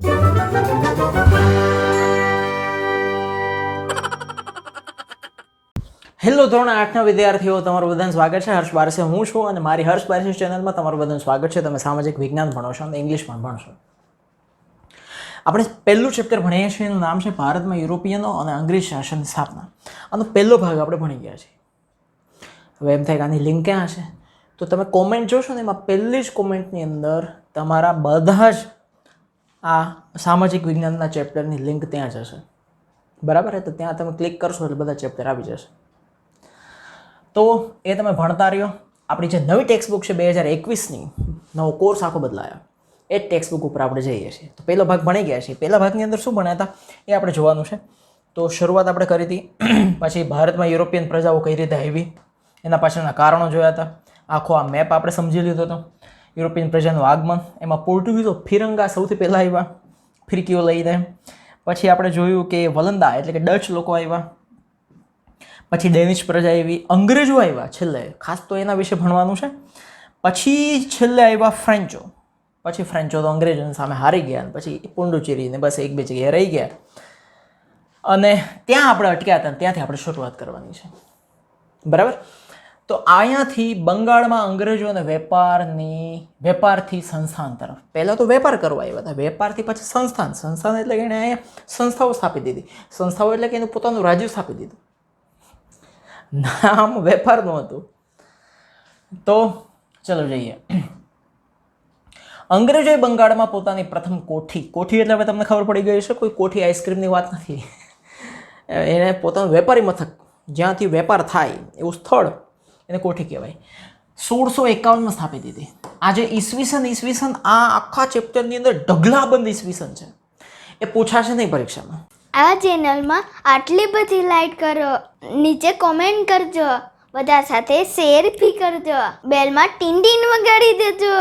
Hello ધોરણ 8ના વિદ્યાર્થીઓ, તમારું બધાનું સ્વાગત છે. હર્ષ બારસે હું છું અને મારી હર્ષ બારસે ચેનલમાં તમારું બધાનું સ્વાગત છે. તમે સામાજિક વિજ્ઞાન ભણો છો અને ઇંગ્લિશ પણ ભણશો. આપણે પહેલું ચેપ્ટર ભણીએ છીએ, એનું નામ છે ભારતમાં યુરોપિયનો અને અંગ્રેજ શાસનની સ્થાપના. આનો પહેલો ભાગ આપણે ભણી ગયા છીએ. હવે એમ થાય કે આની લિંક ક્યાં છે, તો તમે કોમેન્ટ જોશો ને, એમાં પહેલી જ કોમેન્ટની અંદર તમારા બધા જ આ સામાજિક વિજ્ઞાનના ચેપ્ટરની લિંક ત્યાં જ હશે. બરાબર છે? તો ત્યાં તમે ક્લિક કરશો એટલે બધા ચેપ્ટર આવી જશે. તો એ તમે ભણતા રહ્યો. આપણી જે નવી ટેક્સ્ટબુક છે 2021ની, નવો કોર્સ આખો બદલાયો, એ જ ટેક્સ્ટબુક ઉપર આપણે જઈએ છીએ. તો પહેલો ભાગ ભણી ગયા છીએ. પહેલા ભાગની અંદર શું ભણ્યા હતા એ આપણે જોવાનું છે. તો શરૂઆત આપણે કરી હતી, પછી ભારતમાં યુરોપિયન પ્રજાઓ કઈ રીતે આવી એના પાછળના કારણો જોયા હતા. આખો આ મેપ આપણે સમજી લીધો હતો. યુરોપિયન પ્રજાનું આગમન, એમાં પોર્ટુગીઝો ફિરંગા સૌથી પહેલાં આવ્યા, ફિરકીઓ લઈને. પછી આપણે જોયું કે વલંદા એટલે કે ડચ લોકો આવ્યા. પછી ડેનિશ પ્રજા આવી, અંગ્રેજો આવ્યા છેલ્લે, ખાસ તો એના વિશે ભણવાનું છે. પછી છેલ્લે આવ્યા ફ્રેન્ચો. પછી ફ્રેન્ચો તો અંગ્રેજોની સામે હારી ગયા, અને પછી પુંડુચેરીને બસ એક બે જગ્યાએ રહી ગયા. અને ત્યાં આપણે અટક્યા હતા, ત્યાંથી આપણે શરૂઆત કરવાની છે. બરાબર? તો અહીંયાથી બંગાળમાં અંગ્રેજો અને વેપારથી સંસ્થાન તરફ. પહેલાં તો વેપાર કરવા આવ્યા હતા, વેપારથી પછી સંસ્થાન એટલે કે એણે અહીંયા સંસ્થાઓ સ્થાપી દીધી. સંસ્થાઓ એટલે કે એનું પોતાનું રાજ્ય સ્થાપી દીધું. નામ વેપારનું હતું. તો ચલો જઈએ. અંગ્રેજોએ બંગાળમાં પોતાની પ્રથમ કોઠી એટલે હવે તમને ખબર પડી ગઈ છે, કોઈ કોઠી આઈસ્ક્રીમની વાત નથી. એને પોતાનું વેપારી મથક, જ્યાંથી વેપાર થાય એવું સ્થળ, એને કોઠી કહેવાય. 1651માં સ્થાપી દીધી. આજે ઈસવીસન આ આખા ચેપ્ટરની અંદર ઢગલાબંધ ઈસવીસન છે. એ પૂછાશે નહીં પરીક્ષામાં. આ ચેનલમાં આટલી બધી લાઈક કરો, નીચે કોમેન્ટ કરજો, બધા સાથે શેર બી કરજો, બેલમાં ટીન વગાડી દેજો.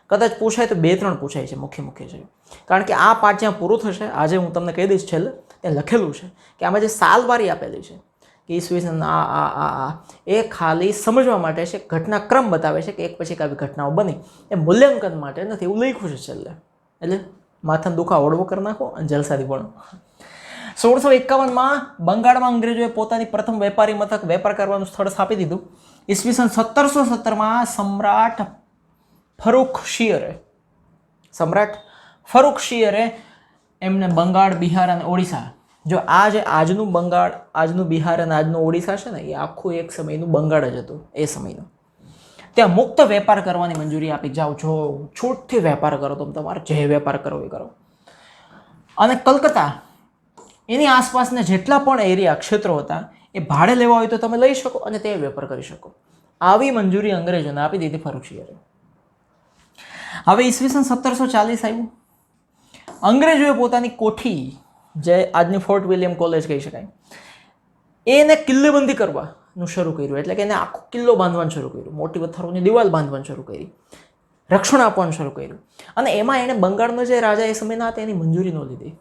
કદાચ પૂછાય તો 2-3 પૂછાય છે, મુખ્ય છે. કારણ કે આ પાઠ જ્યાં પૂરું થશે, આજે હું તમને કહી દઈશ છેલ્લે, ત્યાં લખેલું છે કે આમાં જે સાલવારી આપેલી છે કે ઈસવીસન એ ખાલી સમજવા માટે છે, ઘટનાક્રમ બતાવે છે કે એક પછી એક આવી ઘટનાઓ બની, એ મૂલ્યાંકન માટે નથી, એવું લખ્યું છે છેલ્લે. એટલે માથાનો દુખાવો હળવો કરી નાખો અને જલસાથી ભણો. 1651માં બંગાળમાં અંગ્રેજોએ પોતાની પ્રથમ વેપારી મથક, વેપાર કરવાનું સ્થળ સ્થાપી દીધું. ઈસવીસન 1717માં સમ્રાટ ફરૂખ શિયરે એમને બંગાળ, બિહાર અને ઓડિશા, જો આ જે આજનું બંગાળ, આજનું બિહાર અને આજનું ઓડિશા છે ને, એ આખું એક સમયનું બંગાળ જ હતું એ સમયનું. ત્યાં મુક્ત વેપાર કરવાની મંજૂરી આપી. જાઓ છો છૂટથી વેપાર કરો, તમે તમારે જે વેપાર કરો એ કરો. અને કલકત્તા, એની આસપાસના જેટલા પણ એરિયા, ક્ષેત્રો હતા, એ ભાડે લેવા હોય તો તમે લઈ શકો અને તે વેપાર કરી શકો. આવી મંજૂરી અંગ્રેજોને આપી દીધી ફરૂખ શિયરે. હવે ઈસવીસન 1740 આવ્યું. અંગ્રેજોએ પોતાની કોઠી, જે આજની ફોર્ટ વિલિયમ કોલેજ કહી શકાય, એને કિલ્લેબંધી કરવાનું શરૂ કર્યું. એટલે કે એને આખો કિલ્લો બાંધવાનું શરૂ કર્યું, મોટી પથ્થરોની દિવાલ બાંધવાનું શરૂ કરી, રક્ષણ આપવાનું શરૂ કર્યું. અને એમાં એણે બંગાળનો જે રાજા એ સમયના હતા એની મંજૂરી ન લીધી.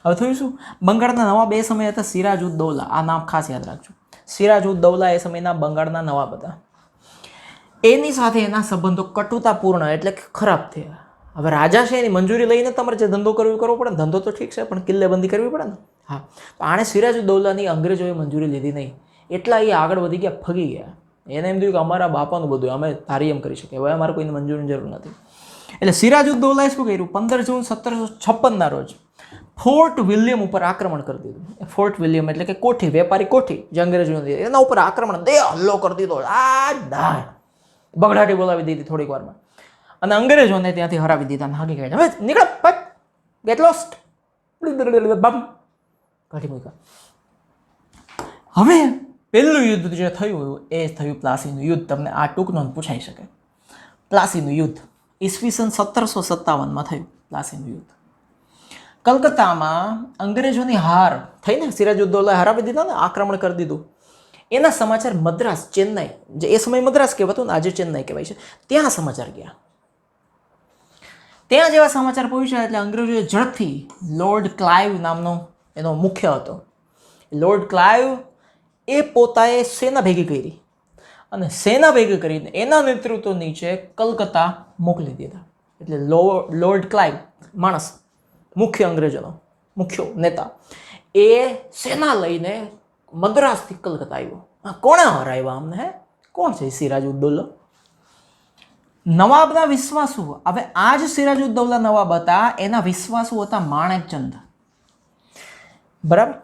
હવે થયું શું? બંગાળના નવા 2 સમય હતા, સિરાજ ઉદ દૌલા. આ નામ ખાસ યાદ રાખજો. સિરાજ ઉદ દૌલા એ સમયના બંગાળના નવાબ હતા. એની સાથે એના સંબંધો કટુતાપૂર્ણ એટલે કે ખરાબ થયા. હવે રાજા છે એની મંજૂરી લઈને તમારે જે ધંધો કરવો પડે. ધંધો તો ઠીક છે, પણ કિલ્લેબંધી કરવી પડે ને. હા, તો આણે સિરાજ ઉદ દૌલાની અંગ્રેજોએ મંજૂરી લીધી નહીં. એટલા એ આગળ વધી ગયા, ફગી ગયા. એને એમ થયું કે અમારા બાપાનું બધું, અમે ધારી એમ કરી શકીએ, હવે અમારે કોઈને મંજૂરીની જરૂર નથી. એટલે સિરાજ ઉદ દૌલાએ શું કર્યું? 15 જૂન 1756ના રોજ ફોર્ટ વિલિયમ ઉપર આક્રમણ કરી દીધું. ફોર્ટ વિલિયમ એટલે કે કોઠી, વેપારી કોઠી જે અંગ્રેજોની, એના ઉપર આક્રમણ, હલ્લો કરી દીધો. બગડાટી બોલાવી દીધી થોડીક વારમાં, અને અંગ્રેજોને ત્યાંથી હરાવી દીધા. હાકી કહે હવે નીકળો, ગેટ લોસ્ટ, કાઢી મૂક્યા. હવે પહેલું યુદ્ધ જે થયું એ થયું પ્લાસીનું યુદ્ધ. તમને આ ટૂંક નોંધ પૂછાઈ શકે. પ્લાસીનું યુદ્ધ ઈસવીસન 1757માં થયું. પ્લાસીનું યુદ્ધ કલકત્તામાં અંગ્રેજોની હાર થઈને, સિરાજ ઉદ દૌલાએ હરાવી દીધા ને, આક્રમણ કરી દીધું. એના સમાચાર મદ્રાસ, ચેન્નાઈ, જે એ સમય મદ્રાસ કહેવાતું ને, આજે ચેન્નાઈ કહેવાય છે, ત્યાં સમાચાર ગયા. ત્યાં જેવા સમાચાર પહોંચ્યા એટલે અંગ્રેજોએ ઝડપથી લોર્ડ ક્લાઇવ નામનો એનો મુખ્ય હતો, લોર્ડ ક્લાઇવ, એ પોતાએ સેના ભેગી કરી અને સેના ભેગી કરીને એના નેતૃત્વ નીચે કલકત્તા મોકલી દીધા. એટલે લોર્ડ ક્લાઇવ માણસ, મુખ્ય અંગ્રેજોનો મુખ્ય નેતા, એ સેના લઈને મદ્રાસથી કલકત્તા આવ્યો. કોણે હરાવ્યા અમને? કોણ છે સિરાજુદ્દૌલા? નવાબના વિશ્વાસુ. હવે આ જ સિરાજુદ્દૌલા નવાબ હતા, એના વિશ્વાસુ હતા માણેકચંદ. બરાબર,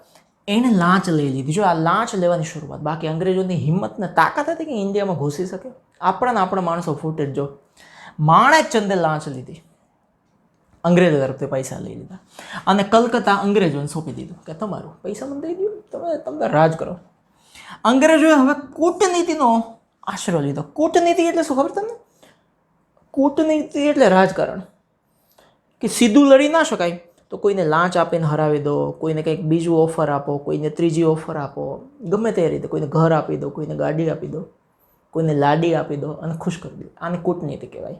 એને લાંચ લઈ લીધી. જો આ લાંચ લેવાની શરૂઆત. બાકી અંગ્રેજોની હિંમત ને તાકાત હતી કે ઇન્ડિયામાં ઘૂસી શકે? આપણા માણસો ફૂટેજ જો. માણેકચંદે લાંચ લીધી, અંગ્રેજો તરફથી પૈસા લઈ લીધા અને કલકત્તા અંગ્રેજોને સોંપી દીધું કે તમારું પૈસા મને દઈ દો, તમે રાજ કરો. અંગ્રેજોએ હવે કૂટનીતિનો આશરો લીધો. કૂટનીતિ એટલે શું ખબર તમને? કૂટનીતિ એટલે રાજકારણ. કે સીધું લડી ના શકાય તો કોઈને લાંચ આપીને હરાવી દો, કોઈને કંઈક બીજું ઓફર આપો, કોઈને ત્રીજી ઓફર આપો, ગમે તે રીતે કોઈને ઘર આપી દો, કોઈને ગાડી આપી દો, કોઈને લાડી આપી દો અને ખુશ કરી દો. આને કૂટનીતિ કહેવાય.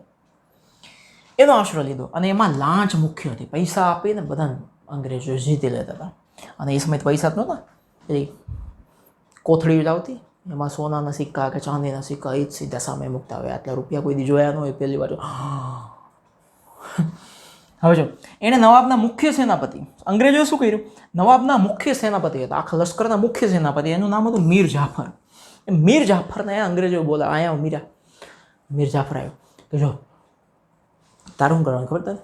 એનો આશરો લીધો અને એમાં લાંચ મુખ્ય હતી. પૈસા આપીને બધાને અંગ્રેજો જીતી લેતા હતા. અને એ સમયે પૈસા જ નહોતા, એ કોથળી જ આવતી, એમાં સોનાના સિક્કા કે ચાંદીના સિક્કા એ જ સીધા સામે મૂકતા હોય. આટલા રૂપિયા કોઈ દી જોયા ન હોય, પહેલી વાર. હવે જો, એણે નવાબના મુખ્ય સેનાપતિ, અંગ્રેજોએ શું કર્યું? નવાબના મુખ્ય સેનાપતિ હતા, આખા લશ્કરના મુખ્ય સેનાપતિ, એનું નામ હતું મીર જાફર. એ મીર જાફરને અંગ્રેજો બોલા, અહીંયા મીર જાફર આવ્યો કે જો તારે શું કરવાનું ખબર તને?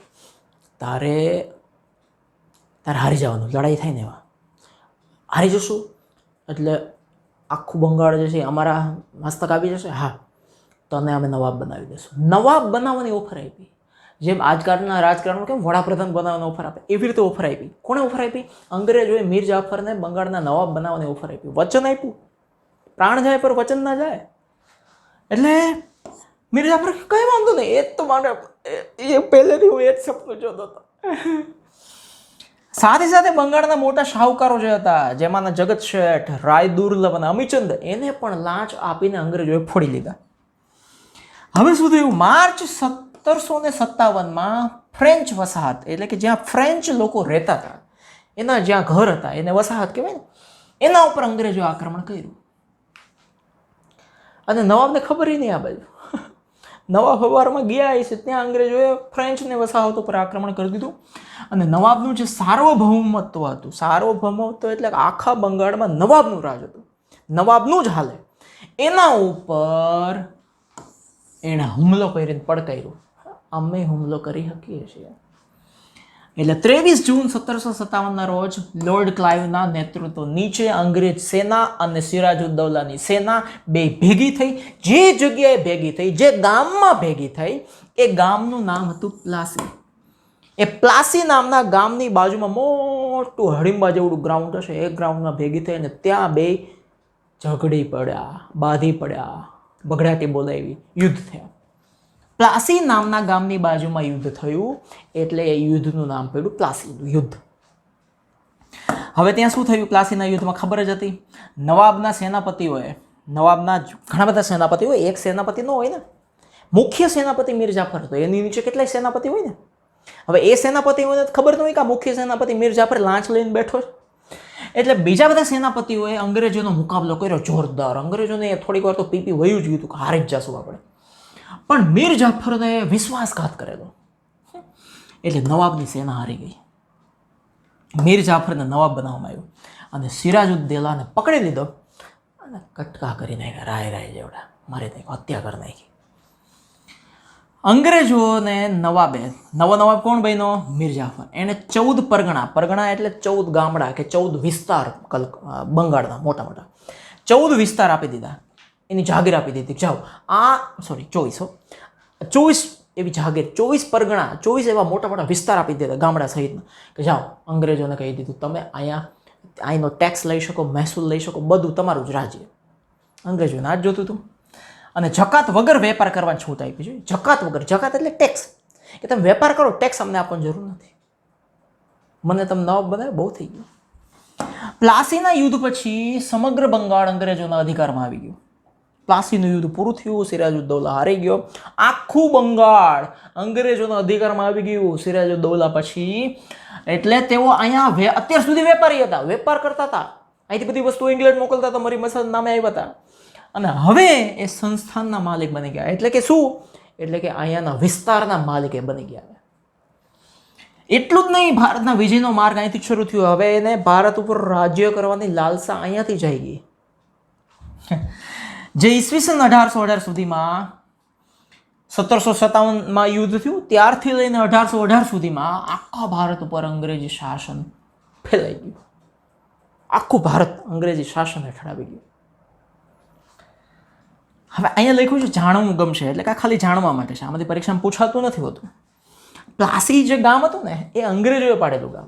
તારે હારી જવાનું, લડાઈ થાય ને એમાં હારી જશું એટલે આખું બંગાળ જે છે અમારા મસ્તક આવી જશે. હા, તને અમે નવાબ બનાવી દઈશું. નવાબ બનાવવાની ઓફર આપી. જેમ આજકાલના રાજકારણમાં કેમ વડાપ્રધાન બનાવવાની ઓફર આપે, એવી રીતે ઓફર આપી. કોણે ઓફર આપી? અંગ્રેજોએ મીર જાફરને બંગાળના નવાબ બનાવવાની ઓફર આપી. વચન આપ્યું. પ્રાણ જાય પર વચન ના જાય. એટલે મીર જાફર કઈ વાંધો નહીં, એ જ તો મારે એ પહેલેથી હું એ જ સપનું જોતો હતો. સાથે સાથે બંગાળના મોટા શાહુકારો જે હતા, જેમાંના જગત શેઠ, રાય દુર્લભ અને અમીચંદ, એને પણ લાંચ આપીને અંગ્રેજોએ ફોડી લીધા. હવે શું થયું? માર્ચ 1757માં ફ્રેન્ચ વસાહત, એટલે કે જ્યાં ફ્રેન્ચ લોકો રહેતા હતા, એના જ્યાં ઘર હતા, એને વસાહત કહેવાય ને, એના ઉપર અંગ્રેજોએ આક્રમણ કર્યું. અને નવાબને ખબર નહીં આ બાજુ. નવાબ સવારમાં ગયા છે ત્યાં અંગ્રેજોએ ફ્રેન્ચને વસાહત ઉપર આક્રમણ કરી દીધું. અને નવાબનું જે સાર્વભૌમત્વ હતું, સાર્વભૌમત્વ એટલે આખા બંગાળમાં નવાબનું રાજ હતું, નવાબનું જ હાલે, એના ઉપર એણે હુમલો કરીને પડકાર્યું. અમે હુમલો કરી શકીએ છીએ. એટલે 23 જૂન 1757ના રોજ લોર્ડ ક્લાઇવના નેતૃત્વ નીચે અંગ્રેજ સેના અને સિરાજુદ્દૌલાની સેના બે ભેગી થઈ. જે જગ્યાએ ભેગી થઈ, જે ગામમાં ભેગી થઈ, એ ગામનું નામ હતું પ્લાસી. એ પ્લાસી નામના ગામની બાજુમાં મોટું હડિંબા જેવડું ગ્રાઉન્ડ હશે, એ ગ્રાઉન્ડમાં ભેગી થઈ અને ત્યાં બે ઝઘડી પડ્યા, બાંધી પડ્યા, બગડાટી બોલાવી, યુદ્ધ થયા. પ્લાસી નામના ગામની બાજુમાં યુદ્ધ થયું એટલે એ યુદ્ધનું નામ પડ્યું પ્લાસીનું યુદ્ધ. હવે ત્યાં શું થયું? પ્લાસીના યુદ્ધમાં ખબર જ હતી, નવાબના સેનાપતિઓએ, નવાબના ઘણા બધા સેનાપતિ હોય, એક સેનાપતિ ન હોય ને. મુખ્ય સેનાપતિ મીર જાફર હતો, એની નીચે કેટલાય સેનાપતિ હોય ને. હવે એ સેનાપતિઓને ખબર ન હોય કે આ મુખ્ય સેનાપતિ મીર જાફર લાંચ લઈને બેઠો છે. એટલે બીજા બધા સેનાપતિઓએ અંગ્રેજોનો મુકાબલો કર્યો જોરદાર. અંગ્રેજોને થોડીક વાર તો પીપી વયું જ ગયું હતું કે હારી જ જશું આપણે. પણ મીર જાફરને વિશ્વાસઘાત કરેલો એટલે નવાબની સેના હારી ગઈ. મીર જાફરને નવાબ બનાવવામાં આવ્યો અને સિરાજુદ્દૌલાને પકડી લીધો અને કટકા કરી નાખ્યા, રાય જેવડા મારી નાખ્યો, હત્યા કરી નાખી. અંગ્રેજોને નવો નવાબ કોણ બન્યો? મીર જાફર. એણે 14 પરગણા એટલે 14 ગામડા કે 14 વિસ્તાર બંગાળના મોટા 14 વિસ્તાર આપી દીધા. એની જાગીર આપી દીધી. જાઓ 24 એવી જાગીર, 24 પરગણા, 24 એવા મોટા વિસ્તાર આપી દીધા ગામડા સહિતના કે જાઓ. અંગ્રેજોને કહી દીધું તમે અહીંનો ટેક્સ લઈ શકો, મહેસૂલ લઈ શકો, બધું તમારું જ રાજ્ય. અંગ્રેજોને આ જ જોતું હતું. અને જકાત વગર વેપાર કરવાની છૂટ આપી છે. જકાત વગર, જકાત એટલે ટેક્સ, કે તમે વેપાર કરો, ટેક્સ અમને આપવાની જરૂર નથી, મને તમે નવાબ બનાવે, બહુ થઈ ગયું. પ્લાસીના યુદ્ધ પછી સમગ્ર બંગાળ અંગ્રેજોના અધિકારમાં આવી ગયું. પ્લાસીનું યુદ્ધ પૂરું થયું, સિરાજુદ્દૌલા હારી ગયો. આખું બંગાળ અંગ્રેજોના અધિકારમાં આવી ગયું સિરાજુદ્દૌલા પછી. એટલે તેઓ અહીંયા અત્યાર સુધી વેપારી હતા, વેપાર કરતા હતા, અહીંથી બધી વસ્તુઓ ઇંગ્લેન્ડ મોકલતા હતા, મરી મસાદ નામે આવ્યા હતા. અને હવે એ સંસ્થાનના માલિક બની ગયા. એટલે કે શું? એટલે કે અહીંયાના વિસ્તારના માલિક એ બની ગયા. એટલું જ નહીં, ભારતના વિજયનો માર્ગ અહીંથી શરૂ થયો. હવે એને ભારત ઉપર રાજ્ય કરવાની લાલસા અહીંયાથી જઈ ગઈ. જે ઈસવીસન 1818 સુધીમાં 1757માં યુદ્ધ થયું, ત્યારથી લઈને 1818 સુધીમાં આખા ભારત ઉપર અંગ્રેજી શાસન ફેલાઈ ગયું. આખું ભારત અંગ્રેજી શાસન હેઠળ આવી ગયું. હવે અહીંયા લખ્યું છે જાણવું ગમશે, એટલે કે ખાલી જાણવા માટે છે, આમાંથી પરીક્ષામાં પૂછાતું નથી હોતું. પ્લાસી જે ગામ હતું ને એ અંગ્રેજોએ પાડેલું ગામ.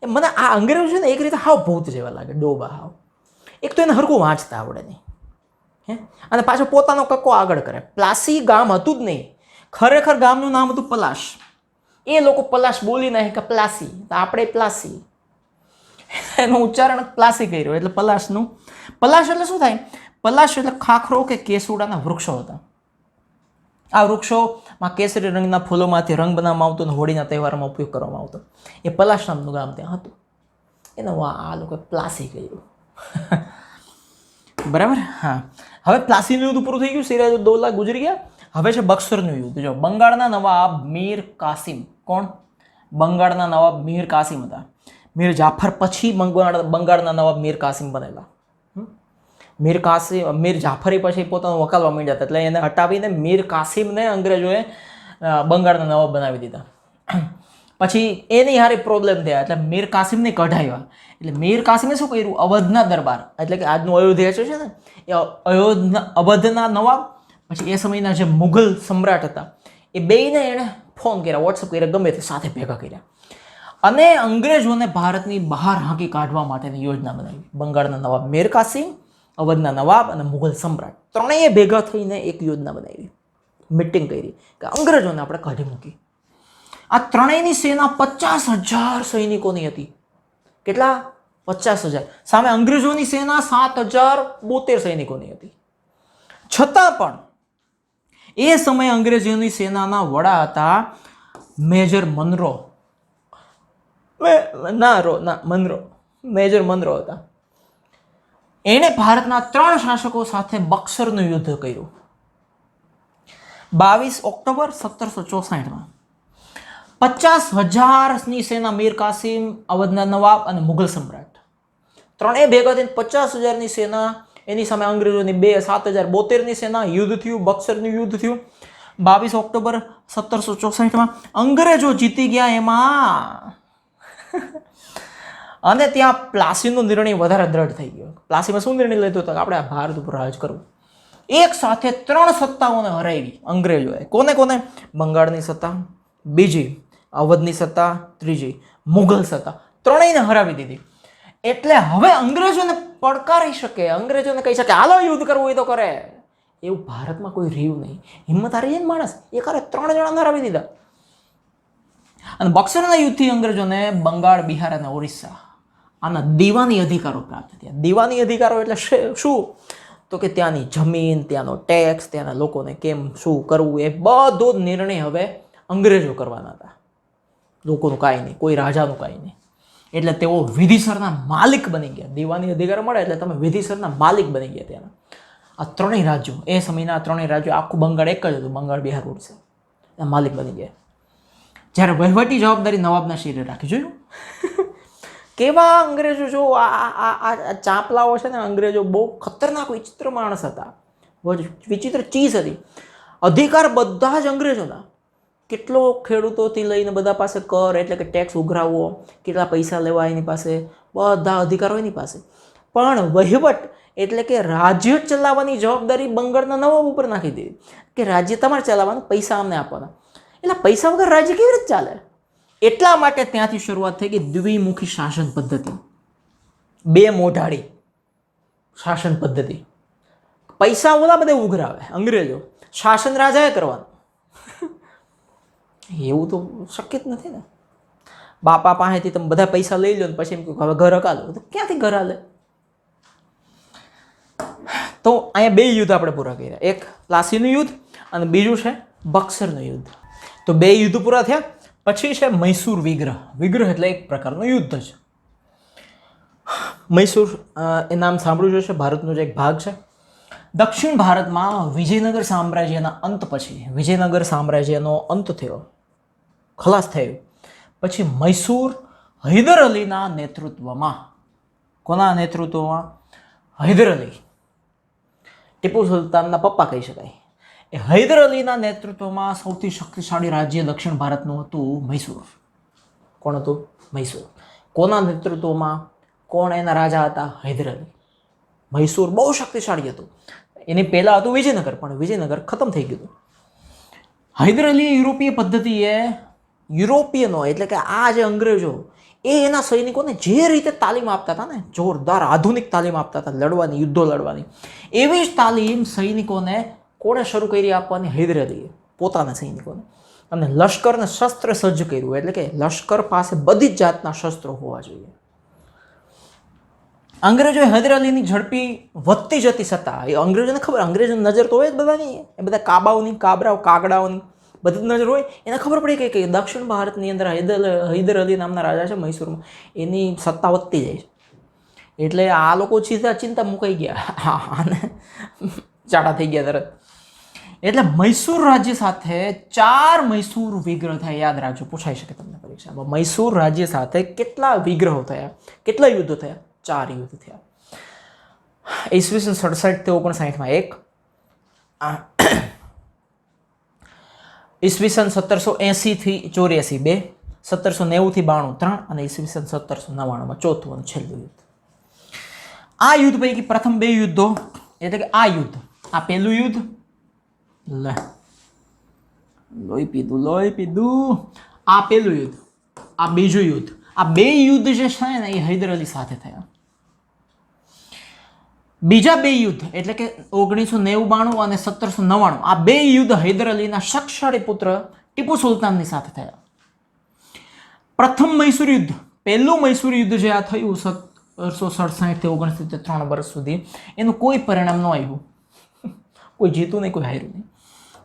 એ મને આ અંગ્રેજો છે ને એક રીતે હાવ ભૂત જેવા લાગે, ડોબા હાવ. એક તો એને હરખું વાંચતા આવડે નહીં, હે, અને પાછો પોતાનો કક્કો આગળ કરે. પ્લાસી ગામ હતું જ નહીં, ખરેખર ગામનું નામ હતું પલાશ. એ લોકો પલાશ બોલી નહીં કે પ્લાસી, તો આપણે પ્લાસી, એનું ઉચ્ચારણ પ્લાસી કર્યું એટલે પલાશનું. પલાશ એટલે શું થાય? પલાશ એટલે ખાખરો કે કેસુડાના વૃક્ષો હતા. આ વૃક્ષોમાં કેસરી રંગના ફૂલોમાંથી રંગ બનાવવામાં આવતો અને હોળીના તહેવારમાં ઉપયોગ કરવામાં આવતો. એ પલાશ નામનું ગામ ત્યાં હતું. એને આ લોકોએ પ્લાસી કર્યું. બરાબર. હા, હવે પ્લાસીનું યુદ્ધ પૂરું થઈ ગયું, સિરાજઉદ્દૌલા ગુજરી ગયા. હવે છે બક્સરનું યુદ્ધ. જો બંગાળના નવાબ મીર કાસિમ. કોણ? બંગાળના નવાબ મીર કાસિમ હતા. મીર જાફર પછી બંગાળના નવાબ મીર કાસિમ બનેલા. મીર જાફરી પછી પોતાનું વકાલવા માંડ્યા હતા, એટલે એને હટાવીને મીર કાસિમને અંગ્રેજોએ બંગાળના નવાબ બનાવી દીધા. પછી એની હારી પ્રોબ્લેમ થયા, એટલે મીર કાસિમને કઢાવ્યા. એટલે મીર કાસિમે શું કર્યું? અવધના દરબાર, એટલે કે આજનું અયોધ્યા છે ને, એ અવધના નવાબ, પછી એ સમયના જે મુઘલ સમ્રાટ હતા, એ બેયને એણે ફોન કર્યા, વોટ્સઅપ કર્યા, ગમે તે સાથે ભેગા કર્યા, અને અંગ્રેજોને ભારતની બહાર હાંકી કાઢવા માટેની યોજના બનાવી. બંગાળના નવાબ મીર કાસિમ, અવધના નવાબ અને મુઘલ સમ્રાટ ત્રણેય ભેગા થઈને એક યોજના બનાવી, મિટિંગ કરી કે અંગ્રેજોને આપણે કાઢી મૂકી. આ ત્રણેયની સેના 50,000 સૈનિકોની હતી. કેટલા? 50,000. સામે અંગ્રેજોની સેના 7,072 સૈનિકોની હતી. છતાં પણ એ સમયે અંગ્રેજોની સેનાના વડા હતા મેજર મનરો. મેજર મનરો હતા. એણે ભારતના 3 શાસકો સાથે બક્સરનું યુદ્ધ કર્યું 22 ઓક્ટોબર 1764માં. 50,000ની સેના મીર કાસિમ, અવધના નવાબ અને મુઘલ સમ્રાટ ત્રણેય ભેગા થઈને 50,000ની સેના, એની સામે અંગ્રેજોની 7,072ની સેના. યુદ્ધ થયું, બક્સરનું યુદ્ધ થયું 22 ઓક્ટોબર 1764માં. અંગ્રેજો જીતી ગયા એમાં. અને ત્યાં પ્લાસીનો નિર્ણય વધારે દ્રઢ થઈ ગયો. પ્લાસીમાં શું નિર્ણય લીધો હતો? આપણે આ ભારત ઉપર રાજ કરવું. એક સાથે 3 સત્તાઓને હરાવી અંગ્રેજોએ. કોને કોને? બંગાળની સત્તા બીજી, અવધની સત્તા ત્રીજી, મુઘલ સત્તા, ત્રણેયને હરાવી દીધી. એટલે હવે અંગ્રેજોને પડકારી શકે, અંગ્રેજોને કહી શકે હાલો યુદ્ધ કરવું હોય તો કરે. એવું ભારતમાં કોઈ રહ્યું નહીં. હિંમત હારી જાય ને માણસ, એ કરે 3 જણાને હરાવી દીધા. અને બક્સરના યુદ્ધથી અંગ્રેજોને બંગાળ, બિહાર અને ઓરિસ્સા આના દીવાની અધિકારો પ્રાપ્ત થયા. દીવાની અધિકારો એટલે શું? તો કે ત્યાંની જમીન, ત્યાંનો ટેક્સ, ત્યાંના લોકોને કેમ શું કરવું, એ બધો જ નિર્ણય હવે અંગ્રેજો કરવાના હતા. લોકોનું કાંઈ નહીં, કોઈ રાજાનું કાંઈ નહીં. એટલે તેઓ વિધિસરના માલિક બની ગયા. દીવાની અધિકારો મળે એટલે તમે વિધિસરના માલિક બની ગયા. ત્યાંના આ ત્રણેય રાજ્યો, એ સમયના આ ત્રણેય રાજ્યો, આખું બંગાળ એક જ હતું, બંગાળ, બિહાર, ઓરિસ્સા, એ માલિક બની ગયા. જ્યારે વહીવટી જવાબદારી નવાબના શિરે રાખી. જોયું કેવા અંગ્રેજો? જો આ ચાંપલાઓ છે ને, અંગ્રેજો બહુ ખતરનાક વિચિત્ર માણસ હતા, વિચિત્ર ચીજ હતી. અધિકાર બધા જ અંગ્રેજોના. કેટલો ખેડૂતોથી લઈને બધા પાસે કર એટલે કે ટેક્સ ઉઘરાવવો, કેટલા પૈસા લેવા એની પાસે, બધા અધિકારો એની પાસે. પણ વહીવટ એટલે કે રાજ્ય ચલાવવાની જવાબદારી બંગાળના નવાબ ઉપર નાખી દીધી કે રાજ્ય તમારે ચલાવવાનું, પૈસા અમને આપવાના. એટલે પૈસા વગર રાજ્ય કેવી રીતે ચાલે? એટલા માટે ત્યાંથી શરૂઆત થઈ ગઈ દ્વિમુખી શાસન પદ્ધતિ, 2 મોઢાળી શાસન પદ્ધતિ. પૈસા ઓલા બધે ઉઘરાવે અંગ્રેજો, શાસન રાજાએ કરવાનું. એવું તો શક્ય જ નથી ને. બાપા પાસેથી તમે બધા પૈસા લઈ લો ને પછી એમ કહો હવે ઘર હકાલો, તો ક્યાંથી ઘર હાલે? તો અહીંયા 2 યુદ્ધ આપણે પૂરા કર્યા, એક પ્લાસીનું યુદ્ધ અને બીજું છે બક્સરનું યુદ્ધ. તો 2 યુદ્ધ પૂરા થયા. પછી છે મૈસૂર વિગ્રહ. વિગ્રહ એટલે એક પ્રકારનું યુદ્ધ છે. મૈસૂર એ નામ સાંભળ્યું જશે, ભારતનો જ એક ભાગ છે. દક્ષિણ ભારતમાં વિજયનગર સામ્રાજ્યના અંત પછી, વિજયનગર સામ્રાજ્યનો અંત થયો, ખલાસ થયો પછી મૈસૂર હૈદર અલીના નેતૃત્વમાં. કોના નેતૃત્વમાં? હૈદર અલી, ટીપુ સુલતાનના પપ્પા કહી શકાય. એ હૈદર અલીના નેતૃત્વમાં સૌથી શક્તિશાળી રાજ્ય દક્ષિણ ભારતનું હતું મૈસૂર. કોણ હતું? મૈસૂર. કોના નેતૃત્વમાં? કોણ એના રાજા હતા? હૈદર અલી. મૈસૂર બહુ શક્તિશાળી હતું. એની પહેલાં હતું વિજયનગર, પણ વિજયનગર ખતમ થઈ ગયું. હૈદર અલી યુરોપીય પદ્ધતિએ યુરોપિયનો એટલે કે આ જે અંગ્રેજો એ એના સૈનિકોને જે રીતે તાલીમ આપતા હતા ને, જોરદાર આધુનિક તાલીમ આપતા હતા લડવાની, યુદ્ધો લડવાની, એવી જ તાલીમ સૈનિકોને કોણે શરૂ કરી આપવાની? હૈદર અલીએ પોતાના સૈનિકોને. અને લશ્કરને શસ્ત્ર સજ્જ કર્યું, એટલે કે લશ્કર પાસે બધી જ જાતના શસ્ત્રો હોવા જોઈએ. અંગ્રેજોએ હૈદર અલીની ઝડપી વધતી જતી સત્તા, એ અંગ્રેજોને ખબર, અંગ્રેજોની નજર તો હોય જ બધાની, એ બધા કાબાઓની, કાબરાઓ, કાગડાઓની બધી નજર હોય. એને ખબર પડી કે દક્ષિણ ભારતની અંદર હૈદર અલી નામના રાજા છે મૈસૂરમાં, એની સત્તા વધતી જાય છે. એટલે આ લોકો ચિંતા મુકાઈ ગયા અને ચાટા થઈ ગયા તરત. એટલે મૈસૂર રાજ્ય સાથે 4 મૈસૂર વિગ્રહ થયા. યાદ રાખજો, પૂછાઈ શકે તમને પરીક્ષામાં. મૈસૂર રાજ્ય સાથે કેટલા વિગ્રહો થયા, કેટલા યુદ્ધો થયા? 4 યુદ્ધ થયા. ઈસવીસન 67 થી 59માં 1, ઈસવીસન 1780 થી 84 2, 1790 થી 92 3 અને ઈસવીસન 1799માં ચોથું અને છેલ્લું યુદ્ધ. આ યુદ્ધ પૈકી પ્રથમ 2 યુદ્ધો એટલે કે આ યુદ્ધ, આ પહેલું યુદ્ધ, લોહી પીધું, આ પહેલું યુદ્ધ, આ બીજું યુદ્ધ, આ 2 યુદ્ધ જે છે ને એ હૈદર અલી સાથે થયા. બીજા 2 યુદ્ધ એટલે કે 1992 અને 1799 આ 2 યુદ્ધ હૈદર અલીના શક્તિશાળી પુત્ર ટીપુ સુલતાનની સાથે થયા. પ્રથમ મૈસૂર યુદ્ધ, પહેલું મૈસૂર યુદ્ધ જે આ થયું 1767 થી 69 3 વર્ષ સુધી, એનું કોઈ પરિણામ ન આવ્યું, કોઈ જીતું નહીં, કોઈ હાર્યું નહીં.